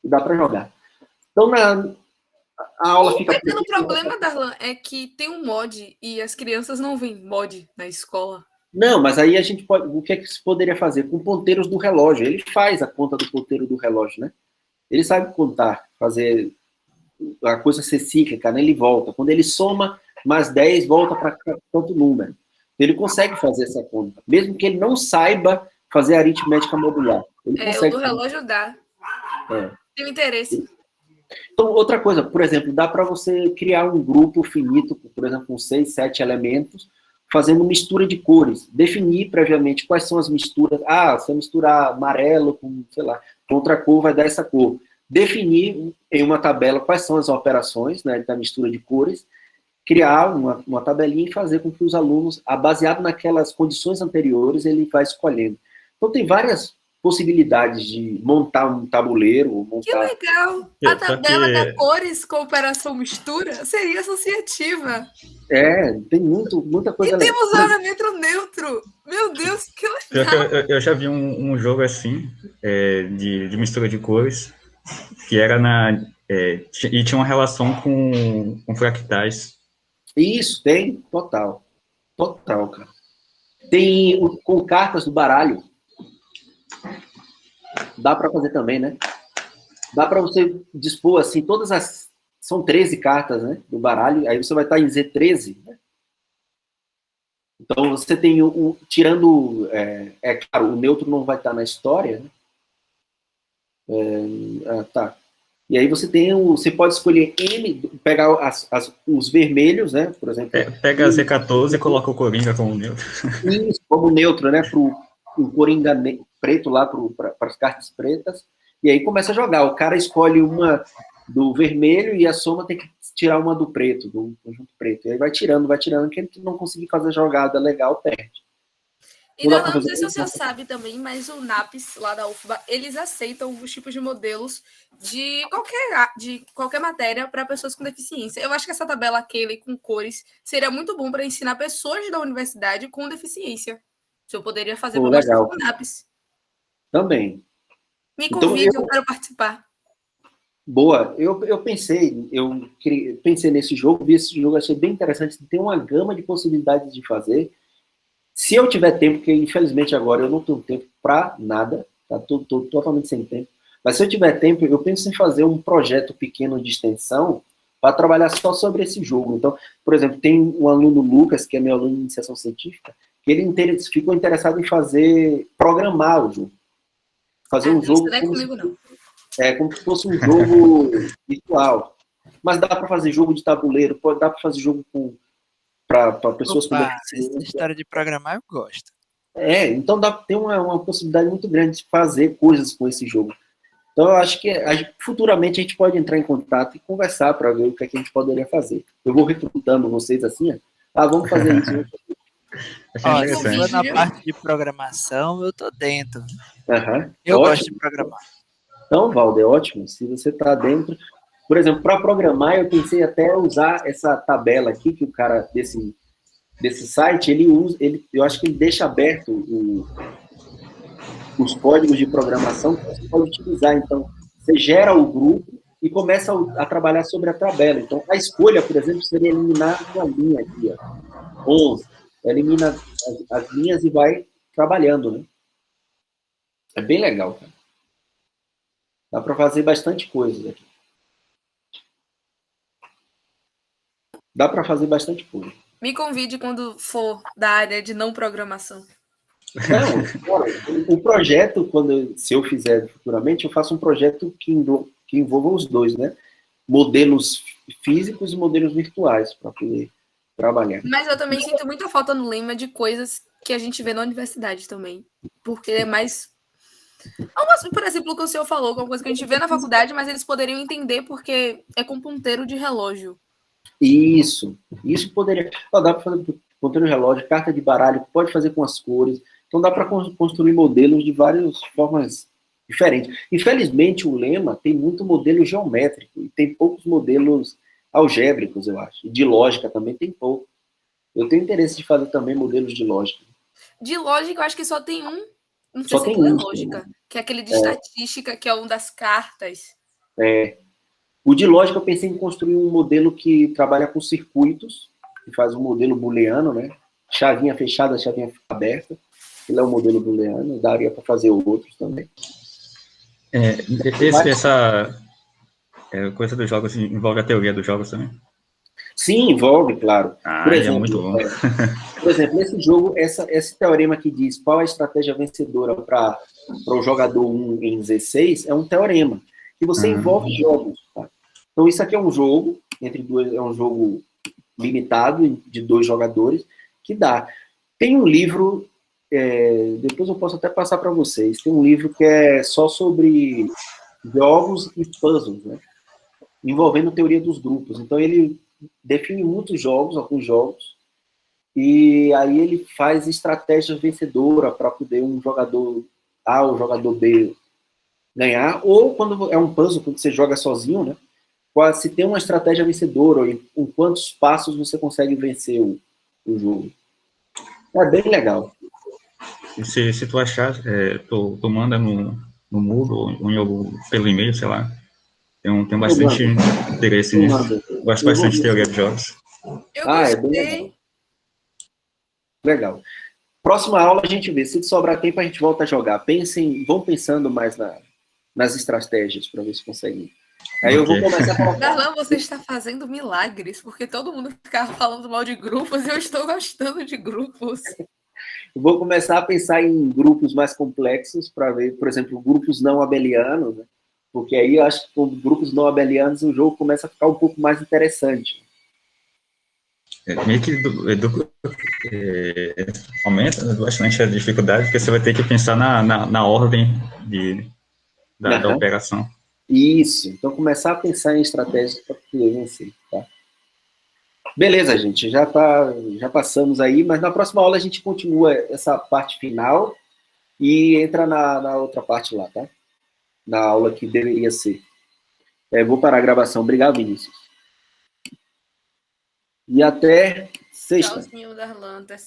E dá para jogar. Então, a aula fica... O problema, Darlan, é que tem um mod e as crianças não veem mod na escola. Não, mas aí a gente pode... O que é que se poderia fazer? Com ponteiros do relógio. Ele faz a conta do ponteiro do relógio, né? Ele sabe contar, fazer a coisa ser cíclica, né? Ele volta. Quando ele soma mais 10, volta para tanto número. Ele consegue fazer essa conta. Mesmo que ele não saiba fazer aritmética modular. Ele consegue o do relógio dá. Tem interesse. Então, outra coisa, por exemplo, dá para você criar um grupo finito, por exemplo, com 6, 7 elementos, fazendo mistura de cores. Definir previamente quais são as misturas. Se eu misturar amarelo com, sei lá, com outra cor, vai dar essa cor. Definir em uma tabela quais são as operações, né, da mistura de cores, criar uma tabelinha e fazer com que os alunos, baseado naquelas condições anteriores, ele vai escolhendo. Então, tem várias possibilidades de montar um tabuleiro. Que legal! A tabela da cores com operação mistura seria associativa. Tem muita coisa. E temos elemento neutro. Meu Deus, que legal! Eu já vi um jogo assim, de mistura de cores, que era e tinha uma relação com fractais. Isso, tem, total. Total, cara. Tem com cartas do baralho. Dá para fazer também, né? Dá para você dispor, assim, são 13 cartas, né, do baralho, aí você vai estar em Z13, né? Então, você tem tirando, claro, o neutro não vai estar na história, né? Tá. E aí você pode escolher pegar os vermelhos, né, por exemplo. Pega a Z14 e coloca o Coringa como neutro. Isso, como neutro, né, o Coringa preto lá para as cartas pretas, e aí começa a jogar. O cara escolhe uma do vermelho e a soma tem que tirar uma do preto, do conjunto preto. E aí vai tirando, quem não conseguir fazer a jogada legal, perde. E não sei se você sabe também, mas o NAPES, lá da UFBA, eles aceitam os tipos de modelos de qualquer matéria para pessoas com deficiência. Eu acho que essa tabela Keyley com cores seria muito bom para ensinar pessoas da universidade com deficiência. Se eu poderia fazer com o NAPES. Também. Me convide, eu quero participar. Boa, pensei nesse jogo, vi esse jogo, achei bem interessante, tem uma gama de possibilidades de fazer. Se eu tiver tempo, porque infelizmente agora eu não tenho tempo para nada, tá? Tô totalmente sem tempo, mas se eu tiver tempo, eu penso em fazer um projeto pequeno de extensão para trabalhar só sobre esse jogo. Então, por exemplo, tem um aluno, Lucas, que é meu aluno de iniciação científica, que ele ficou interessado em programar o jogo. Fazer um jogo não é comigo, não. Como se fosse um jogo virtual. Mas dá para fazer jogo de tabuleiro, dá para fazer jogo para pessoas com deficiência. Essa história de programar eu gosto. Então tem uma possibilidade muito grande de fazer coisas com esse jogo. Então eu acho que futuramente a gente pode entrar em contato e conversar para ver o que a gente poderia fazer. Eu vou recrutando vocês assim, vamos fazer isso. Olha, se for na parte de programação, eu tô dentro. Eu Ótimo. gosto de programar. Então, Valdo, é ótimo. Se você está dentro... Por exemplo, para programar, eu pensei até usar essa tabela aqui, que o cara desse site, ele usa... eu acho que ele deixa aberto os códigos de programação que você pode utilizar. Então, você gera o grupo e começa a trabalhar sobre a tabela. Então, a escolha, por exemplo, seria eliminar uma linha aqui, 11. Elimina as linhas e vai trabalhando, né? É bem legal, cara. Dá para fazer bastante coisa aqui. Dá para fazer bastante coisa. Me convide quando for da área de não programação. Não, o projeto, se eu fizer futuramente, eu faço um projeto que envolva os dois, né? Modelos físicos e modelos virtuais, para poder trabalhar. Mas eu também sinto muita falta no Lema de coisas que a gente vê na universidade também. Porque é mais... Por exemplo, o que o senhor falou, que é uma coisa que a gente vê na faculdade, mas eles poderiam entender porque é com ponteiro de relógio. Isso poderia... Dá para fazer ponteiro de relógio, carta de baralho, pode fazer com as cores. Então dá para construir modelos de várias formas diferentes. Infelizmente, o Lema tem muito modelo geométrico e tem poucos modelos algébricos, eu acho. De lógica também tem pouco. Eu tenho interesse de fazer também modelos de lógica. De lógica, eu acho que só tem um. Não sei Só se tem é um, lógica, que é aquele de estatística, que é um das cartas. O de lógica, eu pensei em construir um modelo que trabalha com circuitos, que faz um modelo booleano, né? Chavinha fechada, chavinha aberta. Ele é um modelo booleano, daria para fazer outros também. Essa coisa dos jogos envolve a teoria dos jogos também? Sim, envolve, claro. Por exemplo, é muito bom. Por exemplo, nesse jogo, esse teorema que diz qual a estratégia vencedora para o jogador 1 em 16 é um teorema, que você envolve jogos. Tá? Então, isso aqui é um jogo, é um jogo limitado, de 2 jogadores, que dá. Tem um livro, depois eu posso até passar para vocês, tem um livro que é só sobre jogos e puzzles, né? Envolvendo teoria dos grupos. Então, ele define muitos jogos, alguns jogos, e aí ele faz estratégia vencedora para poder um jogador A ou jogador B ganhar, ou quando é um puzzle, quando você joga sozinho, né? Se tem uma estratégia vencedora, ou em quantos passos você consegue vencer o jogo. É bem legal. Se tu achar, tu manda no Moodle ou pelo e-mail, sei lá. Tenho bastante interesse nisso. Gosto bastante de teoria de jogos. É bem legal. Legal. Próxima aula a gente vê. Se sobrar tempo, a gente volta a jogar. Vão pensando mais nas estratégias para ver se conseguem. Aí eu vou começar a colocar... Darlan, você está fazendo milagres, porque todo mundo ficava falando mal de grupos e eu estou gostando de grupos. Eu vou começar a pensar em grupos mais complexos para ver, por exemplo, grupos não abelianos, né? Porque aí eu acho que com grupos não abelianos o jogo começa a ficar um pouco mais interessante. Meio que aumenta bastante a dificuldade, porque você vai ter que pensar na ordem da operação. Isso. Então, começar a pensar em estratégias para poder vencer. Tá? Beleza, gente. Já passamos aí, mas na próxima aula a gente continua essa parte final e entra na outra parte lá, tá? Na aula que deveria ser. Vou parar a gravação. Obrigado, Vinícius. E até sexta. Tchauzinho, Darlan. Até